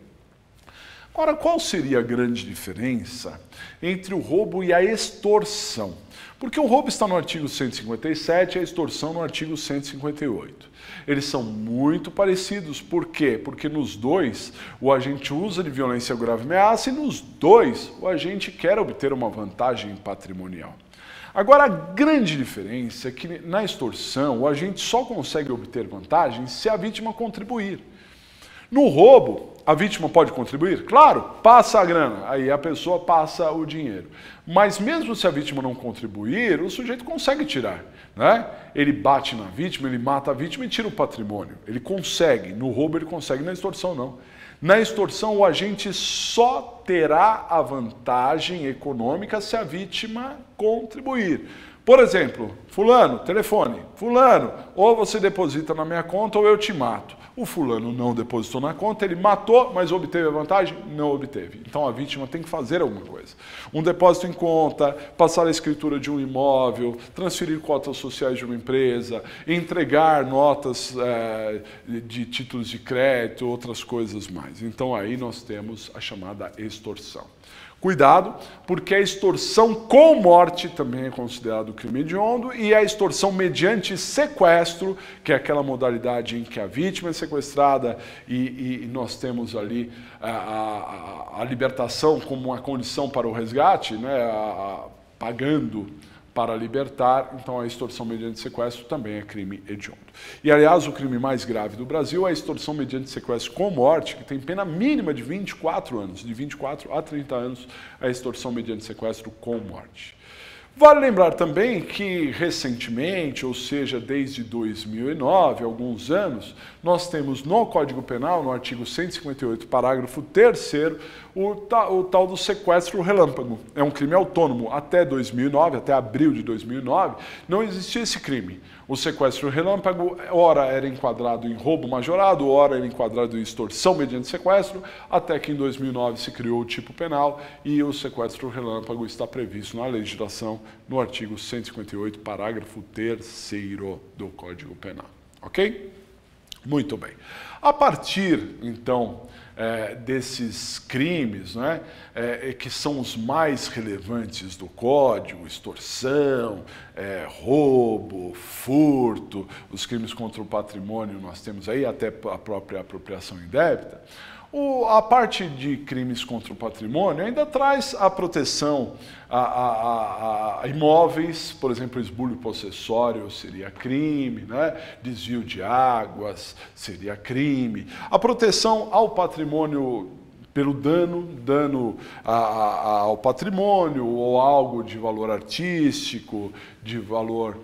Agora, qual seria a grande diferença entre o roubo e a extorsão? Porque o roubo está no artigo 157 e a extorsão no artigo 158. Eles são muito parecidos, por quê? Porque nos dois o agente usa de violência ou grave ameaça e nos dois o agente quer obter uma vantagem patrimonial. Agora, a grande diferença é que na extorsão o agente só consegue obter vantagem se a vítima contribuir. No roubo, a vítima pode contribuir? Claro, passa a grana, aí a pessoa passa o dinheiro. Mas mesmo se a vítima não contribuir, o sujeito consegue tirar, né? Ele bate na vítima, ele mata a vítima e tira o patrimônio. Ele consegue, no roubo ele consegue, na extorsão não. Na extorsão, o agente só terá a vantagem econômica se a vítima contribuir. Por exemplo, fulano, telefone, fulano, ou você deposita na minha conta ou eu te mato. O fulano não depositou na conta, ele matou, mas obteve a vantagem? Não obteve. Então a vítima tem que fazer alguma coisa. Um depósito em conta, passar a escritura de um imóvel, transferir cotas sociais de uma empresa, entregar notas de títulos de crédito, outras coisas mais. Então aí nós temos a chamada extorsão. Cuidado, porque a extorsão com morte também é considerado crime hediondo e a extorsão mediante sequestro, que é aquela modalidade em que a vítima é sequestrada e nós temos ali a libertação como uma condição para o resgate, né, pagando para libertar, então a extorsão mediante sequestro também é crime hediondo. E, aliás, o crime mais grave do Brasil é a extorsão mediante sequestro com morte, que tem pena mínima de 24 anos, de 24 a 30 anos, a extorsão mediante sequestro com morte. Vale lembrar também que, recentemente, ou seja, desde 2009, alguns anos, nós temos no Código Penal, no artigo 158, parágrafo 3º, o tal do sequestro relâmpago. É um crime autônomo. Até 2009, até abril de 2009, não existia esse crime. O sequestro relâmpago, ora era enquadrado em roubo majorado, ora era enquadrado em extorsão mediante sequestro, até que em 2009 se criou o tipo penal e o sequestro relâmpago está previsto na legislação no artigo 158, parágrafo 3º do Código Penal. Ok? Muito bem. A partir, então, desses crimes, né, que são os mais relevantes do Código, extorsão, roubo, furto, os crimes contra o patrimônio nós temos aí, até a própria apropriação indébita, a parte de crimes contra o patrimônio ainda traz a proteção a imóveis, por exemplo, esbulho possessório seria crime, né? Desvio de águas seria crime. A proteção ao patrimônio pelo dano ao patrimônio ou algo de valor artístico, de valor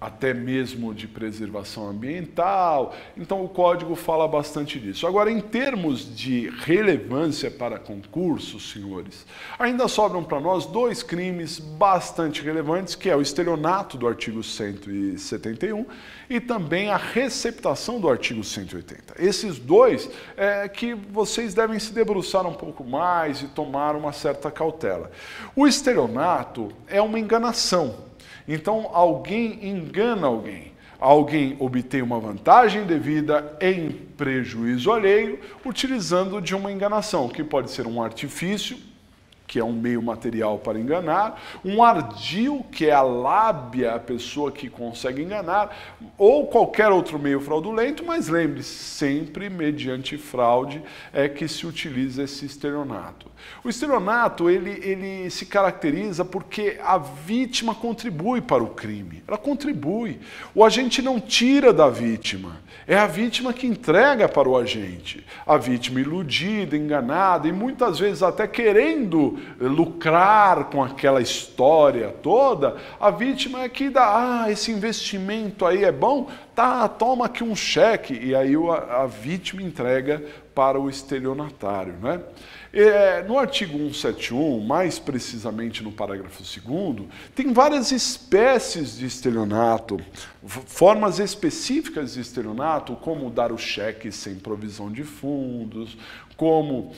até mesmo de preservação ambiental. Então o Código fala bastante disso. Agora, em termos de relevância para concursos, senhores, ainda sobram para nós dois crimes bastante relevantes, que é o estelionato do artigo 171 e também a receptação do artigo 180. Esses dois que vocês devem se debruçar um pouco mais e tomar uma certa cautela. O estelionato é uma enganação. Então, alguém engana alguém. Alguém obtém uma vantagem devida em prejuízo alheio, utilizando de uma enganação, que pode ser um artifício, que é um meio material para enganar, um ardil, que é a lábia, a pessoa que consegue enganar, ou qualquer outro meio fraudulento, mas lembre-se, sempre mediante fraude é que se utiliza esse estelionato. O estelionato, ele se caracteriza porque a vítima contribui para o crime, ela contribui. O agente não tira da vítima, é a vítima que entrega para o agente. A vítima iludida, enganada e muitas vezes até querendo lucrar com aquela história toda, a vítima é que dá, esse investimento aí é bom, tá, toma aqui um cheque, e aí a vítima entrega para o estelionatário, né? No artigo 171, mais precisamente no parágrafo 2º, tem várias espécies de estelionato, formas específicas de estelionato, como dar o cheque sem provisão de fundos, como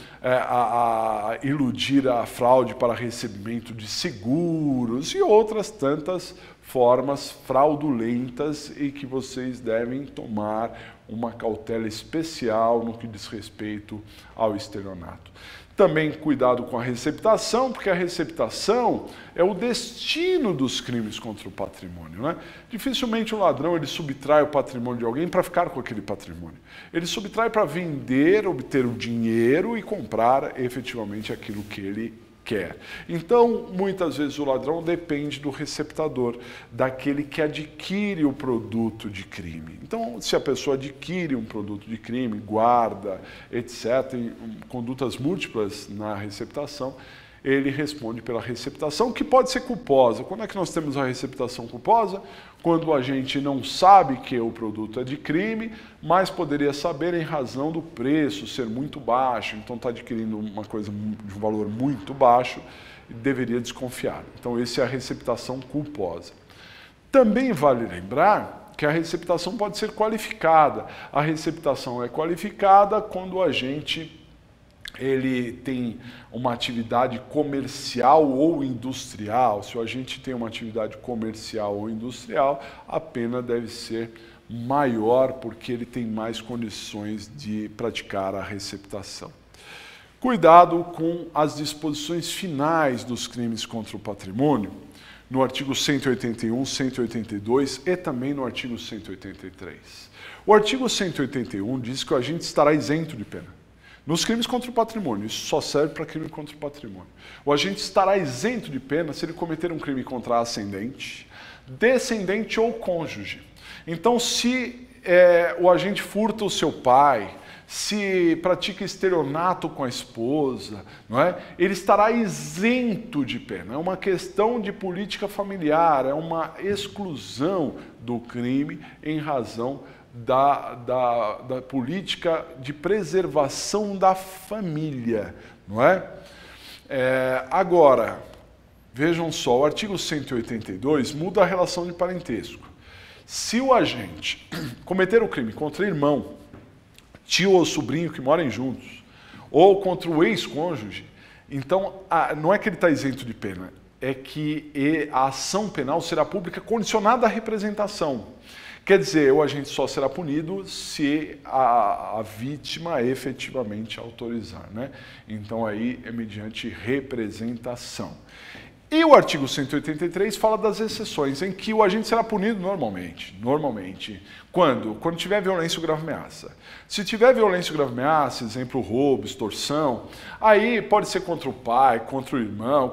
iludir a fraude para recebimento de seguros e outras tantas formas fraudulentas e que vocês devem tomar uma cautela especial no que diz respeito ao estelionato. Também cuidado com a receptação, porque a receptação é o destino dos crimes contra o patrimônio, né? Dificilmente um ladrão ele subtrai o patrimônio de alguém para ficar com aquele patrimônio. Ele subtrai para vender, obter o dinheiro e comprar efetivamente aquilo que ele quer. Então, muitas vezes o ladrão depende do receptador, daquele que adquire o produto de crime. Então, se a pessoa adquire um produto de crime, guarda, etc., tem condutas múltiplas na receptação, ele responde pela receptação, que pode ser culposa. Quando é que nós temos a receptação culposa? Quando a gente não sabe que o produto é de crime, mas poderia saber em razão do preço ser muito baixo, então está adquirindo uma coisa de um valor muito baixo e deveria desconfiar. Então, essa é a receptação culposa. Também vale lembrar que a receptação pode ser qualificada. A receptação é qualificada quando o agente ele tem uma atividade comercial ou industrial. Se o agente tem uma atividade comercial ou industrial, a pena deve ser maior porque ele tem mais condições de praticar a receptação. Cuidado com as disposições finais dos crimes contra o patrimônio, no artigo 181, 182 e também no artigo 183. O artigo 181 diz que o agente estará isento de pena. Nos crimes contra o patrimônio, isso só serve para crime contra o patrimônio. O agente estará isento de pena se ele cometer um crime contra ascendente, descendente ou cônjuge. Então, se o agente furta o seu pai, se pratica estelionato com a esposa, não é? Ele estará isento de pena. É uma questão de política familiar, é uma exclusão do crime em razão da política de preservação da família, não é? Agora, vejam só, o artigo 182 muda a relação de parentesco. Se o agente cometer o crime contra irmão, tio ou sobrinho que morem juntos, ou contra o ex-cônjuge, então não é que ele está isento de pena, é que a ação penal será pública condicionada à representação. Quer dizer, o agente só será punido se a vítima efetivamente autorizar, né? Então aí é mediante representação. E o artigo 183 fala das exceções, em que o agente será punido normalmente. Quando? Quando tiver violência ou grave ameaça. Se tiver violência ou grave ameaça, exemplo, roubo, extorsão, aí pode ser contra o pai, contra o irmão,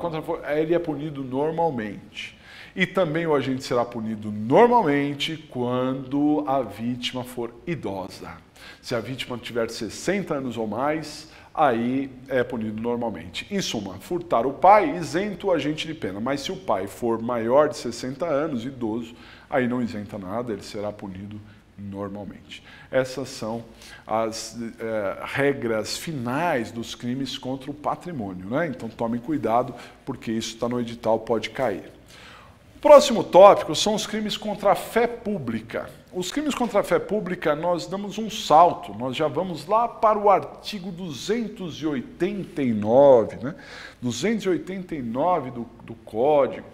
ele é punido normalmente. E também o agente será punido normalmente quando a vítima for idosa. Se a vítima tiver 60 anos ou mais, aí é punido normalmente. Em suma, furtar o pai, isenta o agente de pena. Mas se o pai for maior de 60 anos, idoso, aí não isenta nada, ele será punido normalmente. Essas são as regras finais dos crimes contra o patrimônio, né? Então tomem cuidado, porque isso está no edital, pode cair. O próximo tópico são os crimes contra a fé pública. Os crimes contra a fé pública, nós damos um salto, nós já vamos lá para o artigo 289, né? 289 do Código.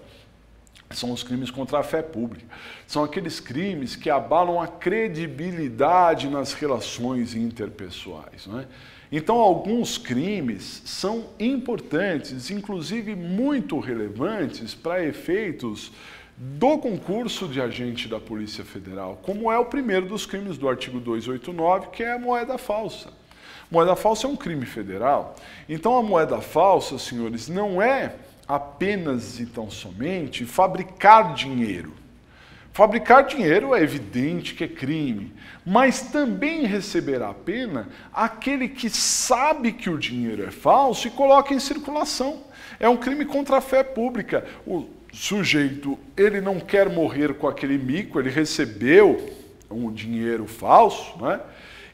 São os crimes contra a fé pública. São aqueles crimes que abalam a credibilidade nas relações interpessoais, né? Então, alguns crimes são importantes, inclusive muito relevantes para efeitos do concurso de agente da Polícia Federal, como é o primeiro dos crimes do artigo 289, que é a moeda falsa. Moeda falsa é um crime federal. Então, a moeda falsa, senhores, não é apenas e tão somente fabricar dinheiro. Fabricar dinheiro é evidente que é crime, mas também receberá a pena aquele que sabe que o dinheiro é falso e coloca em circulação. É um crime contra a fé pública. O sujeito, ele não quer morrer com aquele mico, ele recebeu um dinheiro falso, né?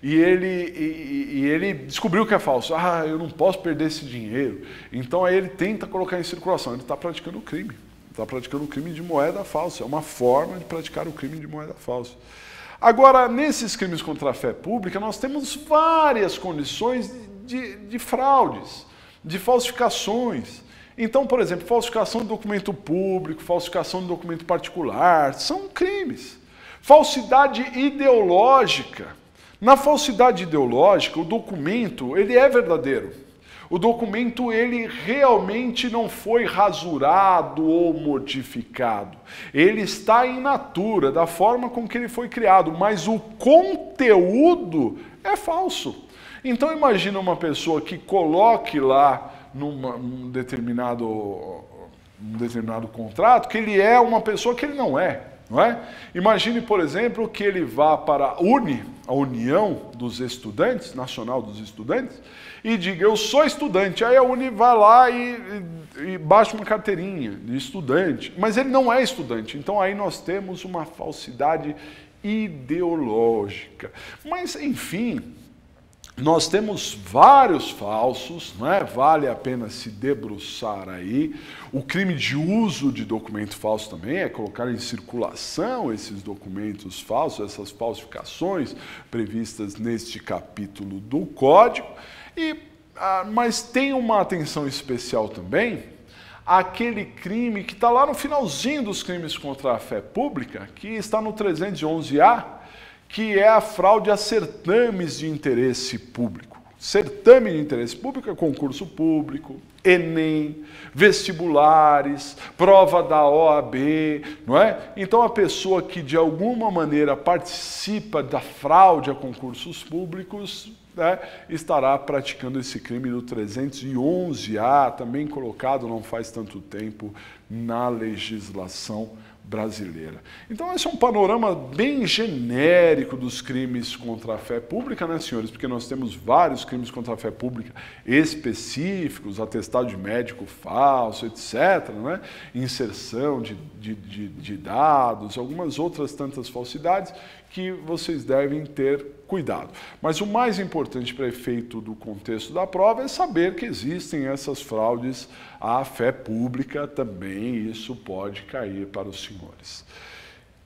E ele descobriu que é falso. Ah, eu não posso perder esse dinheiro. Então aí ele tenta colocar em circulação. Ele está praticando o crime. Está praticando o crime de moeda falsa. É uma forma de praticar o crime de moeda falsa. Agora, nesses crimes contra a fé pública, nós temos várias condições de fraudes, de falsificações. Então, por exemplo, falsificação de documento público, falsificação de documento particular, são crimes. Falsidade ideológica. Na falsidade ideológica, o documento, ele é verdadeiro. O documento, ele realmente não foi rasurado ou modificado. Ele está in natura, da forma com que ele foi criado, mas o conteúdo é falso. Então imagina uma pessoa que coloque lá num determinado contrato que ele é uma pessoa que ele não é. Não é? Imagine, por exemplo, que ele vá para a UNE, a União dos Estudantes, Nacional dos Estudantes, e diga, eu sou estudante. Aí a UNE vai lá e baixa uma carteirinha de estudante, mas ele não é estudante. Então aí nós temos uma falsidade ideológica. Mas, enfim, nós temos vários falsos, não é? Vale a pena se debruçar aí. O crime de uso de documento falso também é colocar em circulação esses documentos falsos, essas falsificações previstas neste capítulo do Código. Mas tem uma atenção especial também aquele crime que está lá no finalzinho dos crimes contra a fé pública, que está no 311-A, que é a fraude a certames de interesse público. Certame de interesse público é concurso público, Enem, vestibulares, prova da OAB, não é? Então a pessoa que de alguma maneira participa da fraude a concursos públicos, né, estará praticando esse crime do 311-A, também colocado não faz tanto tempo na legislação brasileira. Então esse é um panorama bem genérico dos crimes contra a fé pública, né, senhores? Porque nós temos vários crimes contra a fé pública específicos, atestado de médico falso, etc., né? Inserção de dados, algumas outras tantas falsidades que vocês devem ter cuidado. Mas o mais importante para efeito do contexto da prova é saber que existem essas fraudes à fé pública também, e isso pode cair para os senhores.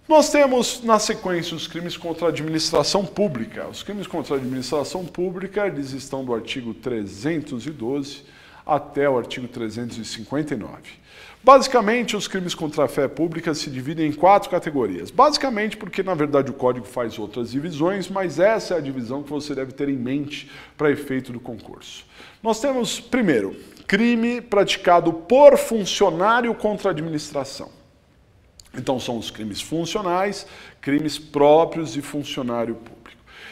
Nós temos, na sequência, os crimes contra a administração pública. Os crimes contra a administração pública, eles estão do artigo 312 até o artigo 359. Basicamente, os crimes contra a fé pública se dividem em 4 categorias. Basicamente porque, na verdade, o Código faz outras divisões, mas essa é a divisão que você deve ter em mente para efeito do concurso. Nós temos, primeiro, crime praticado por funcionário contra a administração. Então, são os crimes funcionais, crimes próprios de funcionário público.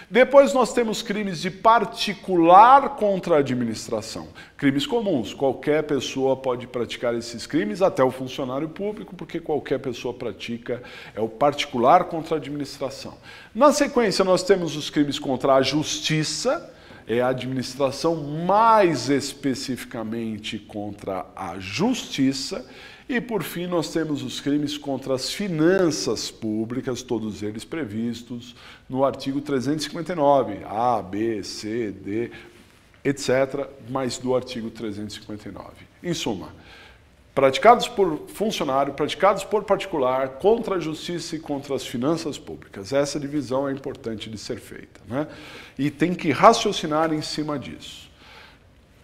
Depois nós temos crimes de particular contra a administração. Crimes comuns, qualquer pessoa pode praticar esses crimes, até o funcionário público, porque qualquer pessoa pratica, é o particular contra a administração. Na sequência nós temos os crimes contra a justiça, é a administração, mais especificamente contra a justiça. E, por fim, nós temos os crimes contra as finanças públicas, todos eles previstos no artigo 359, A, B, C, D, etc., mais do artigo 359. Em suma, praticados por funcionário, praticados por particular, contra a justiça e contra as finanças públicas. Essa divisão é importante de ser feita, né? E tem que raciocinar em cima disso.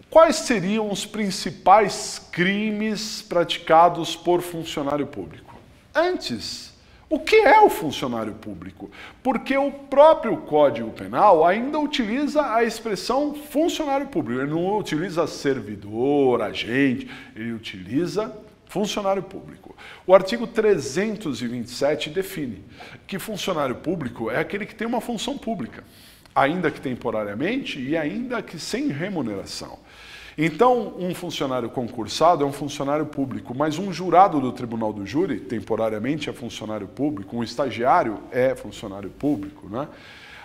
Quais seriam os principais crimes praticados por funcionário público? Antes, o que é o funcionário público? Porque o próprio Código Penal ainda utiliza a expressão funcionário público. Ele não utiliza servidor, agente, ele utiliza funcionário público. O artigo 327 define que funcionário público é aquele que tem uma função pública, ainda que temporariamente e ainda que sem remuneração. Então, um funcionário concursado é um funcionário público, mas um jurado do Tribunal do Júri, temporariamente, é funcionário público, um estagiário é funcionário público, né?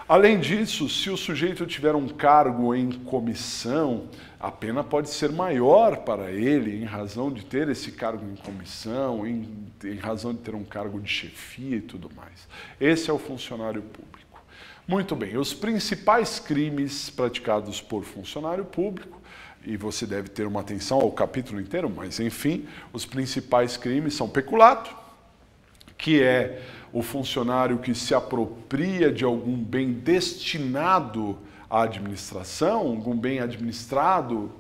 Além disso, se o sujeito tiver um cargo em comissão, a pena pode ser maior para ele em razão de ter esse cargo em comissão, em razão de ter um cargo de chefia e tudo mais. Esse é o funcionário público. Muito bem, os principais crimes praticados por funcionário público, e você deve ter uma atenção ao capítulo inteiro, mas enfim, os principais crimes são peculato, que é o funcionário que se apropria de algum bem destinado à administração, algum bem administrado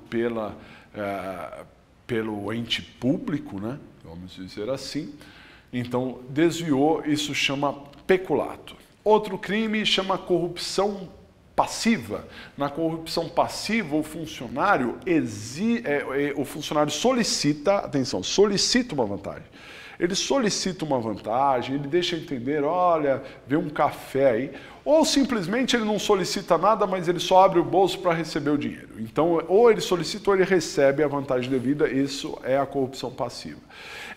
pelo ente público, né? Vamos dizer assim. Então, desviou, isso chama peculato. Outro crime chama corrupção passiva. Na corrupção passiva, o funcionário solicita, atenção, solicita uma vantagem. Ele solicita uma vantagem, ele deixa entender, olha, vê um café aí, ou simplesmente ele não solicita nada, mas ele só abre o bolso para receber o dinheiro. Então, ou ele solicita ou ele recebe a vantagem devida, isso é a corrupção passiva.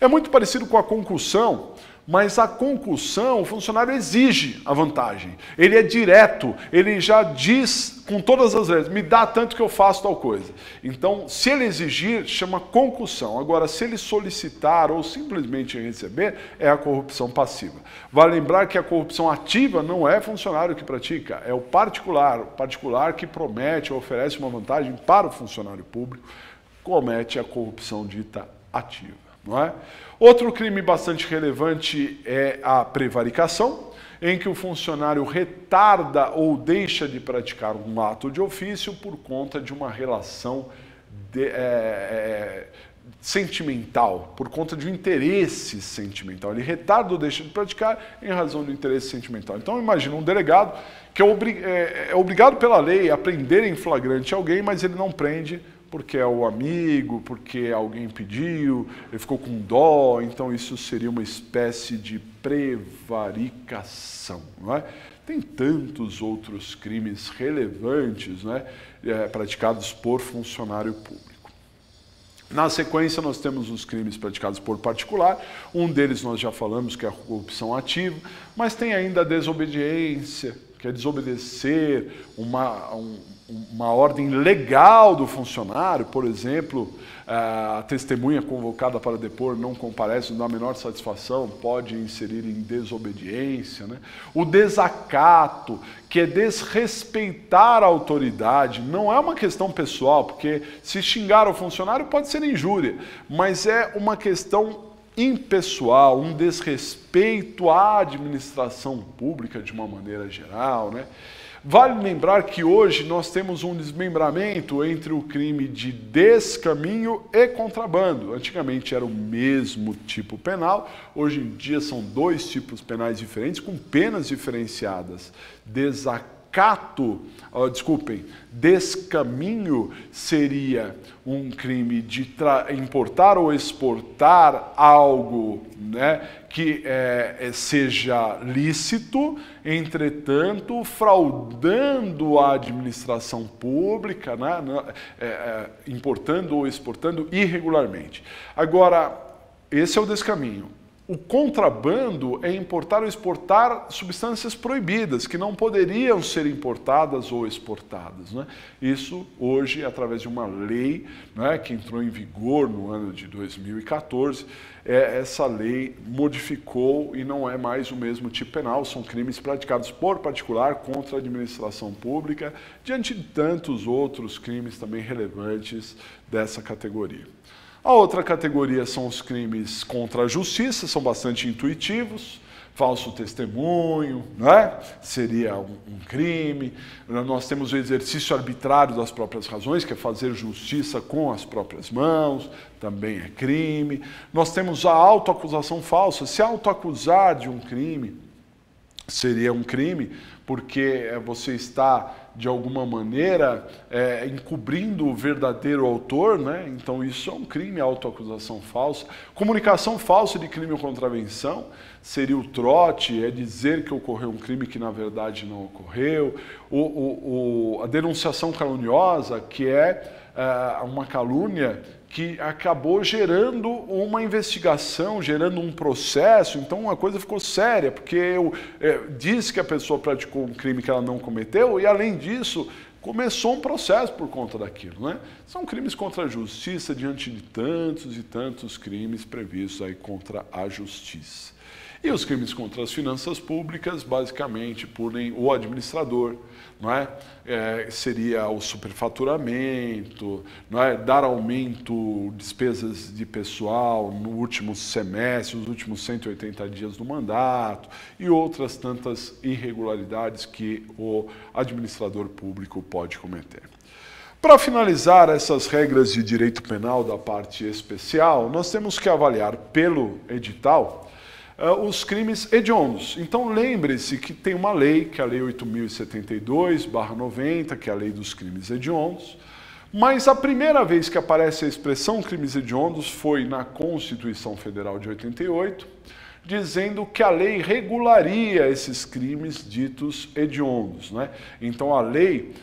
É muito parecido com a concussão, mas a concussão, o funcionário exige a vantagem. Ele é direto, ele já diz com todas as letras, me dá tanto que eu faço tal coisa. Então, se ele exigir, chama concussão. Agora, se ele solicitar ou simplesmente receber, é a corrupção passiva. Vale lembrar que a corrupção ativa não é funcionário que pratica, é o particular que promete ou oferece uma vantagem para o funcionário público, comete a corrupção dita ativa. Não é? Outro crime bastante relevante é a prevaricação, em que o funcionário retarda ou deixa de praticar um ato de ofício por conta de uma relação sentimental, por conta de um interesse sentimental. Ele retarda ou deixa de praticar em razão do interesse sentimental. Então, imagina um delegado que é obrigado pela lei a prender em flagrante alguém, mas ele não prende porque é o amigo, porque alguém pediu, ele ficou com dó, então isso seria uma espécie de prevaricação, não é? Tem tantos outros crimes relevantes, não é? Praticados por funcionário público. Na sequência, nós temos os crimes praticados por particular, um deles nós já falamos, que é a corrupção ativa, mas tem ainda a desobediência, que é desobedecer uma ordem legal do funcionário, por exemplo, a testemunha convocada para depor não comparece, não dá a menor satisfação, pode inserir em desobediência, né? O desacato, que é desrespeitar a autoridade, não é uma questão pessoal, porque se xingar o funcionário pode ser injúria, mas é uma questão impessoal, um desrespeito à administração pública de uma maneira geral, né? Vale lembrar que hoje nós temos um desmembramento entre o crime de descaminho e contrabando. Antigamente era o mesmo tipo penal, hoje em dia são dois tipos penais diferentes, com penas diferenciadas. Descaminho seria um crime de importar ou exportar algo, né, que seja lícito, entretanto, fraudando a administração pública, né, importando ou exportando irregularmente. Agora, esse é o descaminho. O contrabando é importar ou exportar substâncias proibidas, que não poderiam ser importadas ou exportadas, né? Isso hoje, através de uma lei, né, que entrou em vigor no ano de 2014, essa lei modificou e não é mais o mesmo tipo penal, são crimes praticados por particular contra a administração pública, diante de tantos outros crimes também relevantes dessa categoria. A outra categoria são os crimes contra a justiça, são bastante intuitivos. Falso testemunho, né? Seria um crime. Nós temos o exercício arbitrário das próprias razões, que é fazer justiça com as próprias mãos, também é crime. Nós temos a autoacusação falsa. Se autoacusar de um crime seria um crime, porque você está, de alguma maneira, encobrindo o verdadeiro autor, né? Então isso é um crime, autoacusação falsa. Comunicação falsa de crime ou contravenção seria o trote, é dizer que ocorreu um crime que na verdade não ocorreu. A denunciação caluniosa, que é uma calúnia que acabou gerando uma investigação, gerando um processo, então a coisa ficou séria, porque diz que a pessoa praticou um crime que ela não cometeu e, além disso, começou um processo por conta daquilo, né? São crimes contra a justiça diante de tantos e tantos crimes previstos aí contra a justiça. E os crimes contra as finanças públicas, basicamente, punem o administrador, não é? Seria o superfaturamento, não é? Dar aumento, despesas de pessoal no último semestre, os últimos 180 dias do mandato e outras tantas irregularidades que o administrador público pode cometer. Para finalizar essas regras de direito penal da parte especial, nós temos que avaliar pelo edital os crimes hediondos. Então lembre-se que tem uma lei, que é a Lei 8.072/90, que é a Lei dos Crimes Hediondos, mas a primeira vez que aparece a expressão crimes hediondos foi na Constituição Federal de 88, dizendo que a lei regularia esses crimes ditos hediondos, né? Então a lei,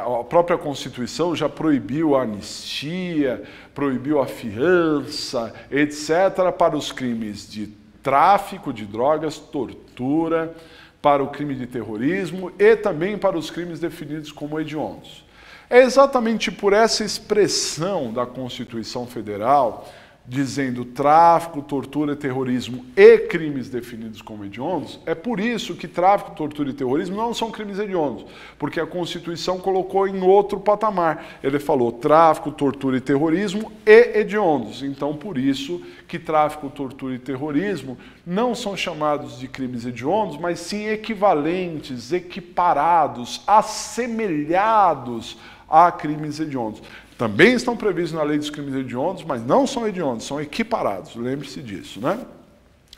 a própria Constituição já proibiu a anistia, proibiu a fiança, etc., para os crimes de tráfico de drogas, tortura, para o crime de terrorismo e também para os crimes definidos como hediondos. É exatamente por essa expressão da Constituição Federal, dizendo tráfico, tortura, terrorismo e crimes definidos como hediondos, é por isso que tráfico, tortura e terrorismo não são crimes hediondos, porque a Constituição colocou em outro patamar. Ele falou tráfico, tortura e terrorismo e hediondos. Então, por isso que tráfico, tortura e terrorismo não são chamados de crimes hediondos, mas sim equivalentes, equiparados, assemelhados a crimes hediondos. Também estão previstos na lei dos crimes hediondos, mas não são hediondos, são equiparados. Lembre-se disso, né?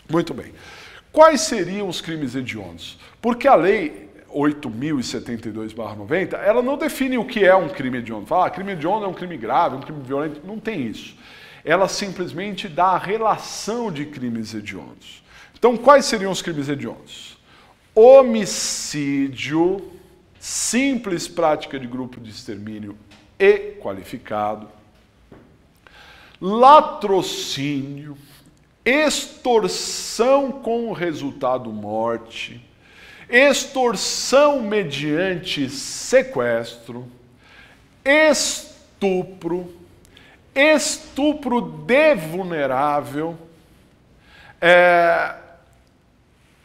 Muito bem. Quais seriam os crimes hediondos? Porque a lei 8.072/90, ela não define o que é um crime hediondo. Fala, crime hediondo é um crime grave, um crime violento. Não tem isso. Ela simplesmente dá a relação de crimes hediondos. Então, quais seriam os crimes hediondos? Homicídio, simples prática de grupo de extermínio e qualificado, latrocínio, extorsão com resultado morte, extorsão mediante sequestro, estupro, estupro de vulnerável,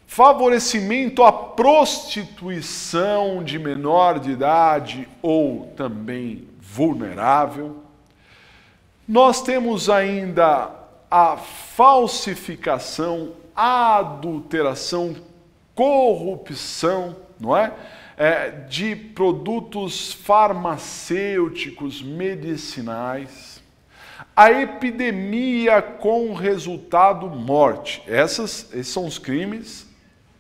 favorecimento à prostituição de menor de idade ou também vulnerável. Nós temos ainda a falsificação, a adulteração, corrupção, não é? De produtos farmacêuticos, medicinais, a epidemia com resultado morte. Esses são os crimes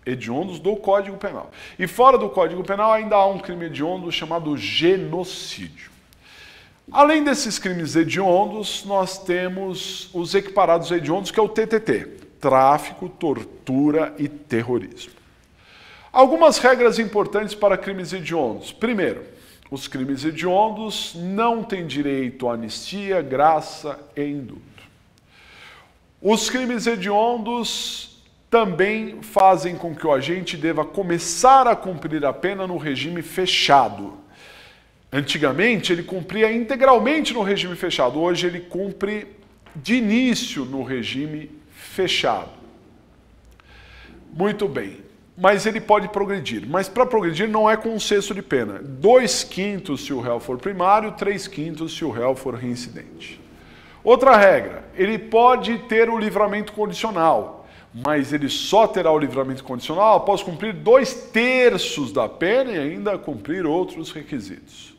hediondos do Código Penal. E fora do Código Penal ainda há um crime hediondo chamado genocídio. Além desses crimes hediondos, nós temos os equiparados hediondos, que é o TTT, tráfico, tortura e terrorismo. Algumas regras importantes para crimes hediondos. Primeiro, os crimes hediondos não têm direito à anistia, graça e indulto. Os crimes hediondos também fazem com que o agente deva começar a cumprir a pena no regime fechado. Antigamente, ele cumpria integralmente no regime fechado. Hoje, ele cumpre de início no regime fechado. Muito bem. Mas ele pode progredir. Mas para progredir não é com um sexto de pena. 2/5 se o réu for primário, 3/5 se o réu for reincidente. Outra regra, ele pode ter o livramento condicional, mas ele só terá o livramento condicional após cumprir 2/3 da pena e ainda cumprir outros requisitos.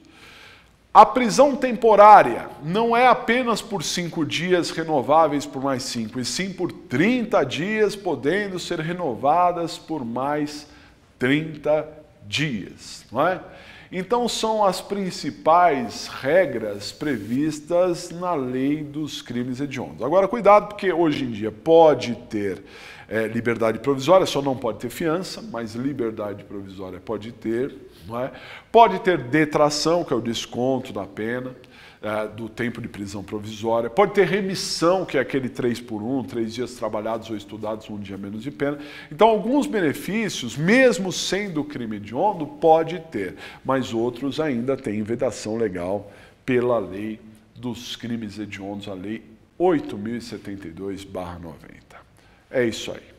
A prisão temporária não é apenas por 5 dias renováveis por mais 5, e sim por 30 dias, podendo ser renovadas por mais 30 dias. Não é? Então são as principais regras previstas na lei dos crimes hediondos. Agora cuidado, porque hoje em dia pode ter liberdade provisória, só não pode ter fiança, mas liberdade provisória pode ter. Não é? Pode ter detração, que é o desconto da pena, do tempo de prisão provisória. Pode ter remissão, que é aquele 3/1, 3 dias trabalhados ou estudados, 1 dia menos de pena. Então, alguns benefícios, mesmo sendo crime hediondo, pode ter, mas outros ainda têm vedação legal pela lei dos crimes hediondos, a lei 8.072/90. É isso aí.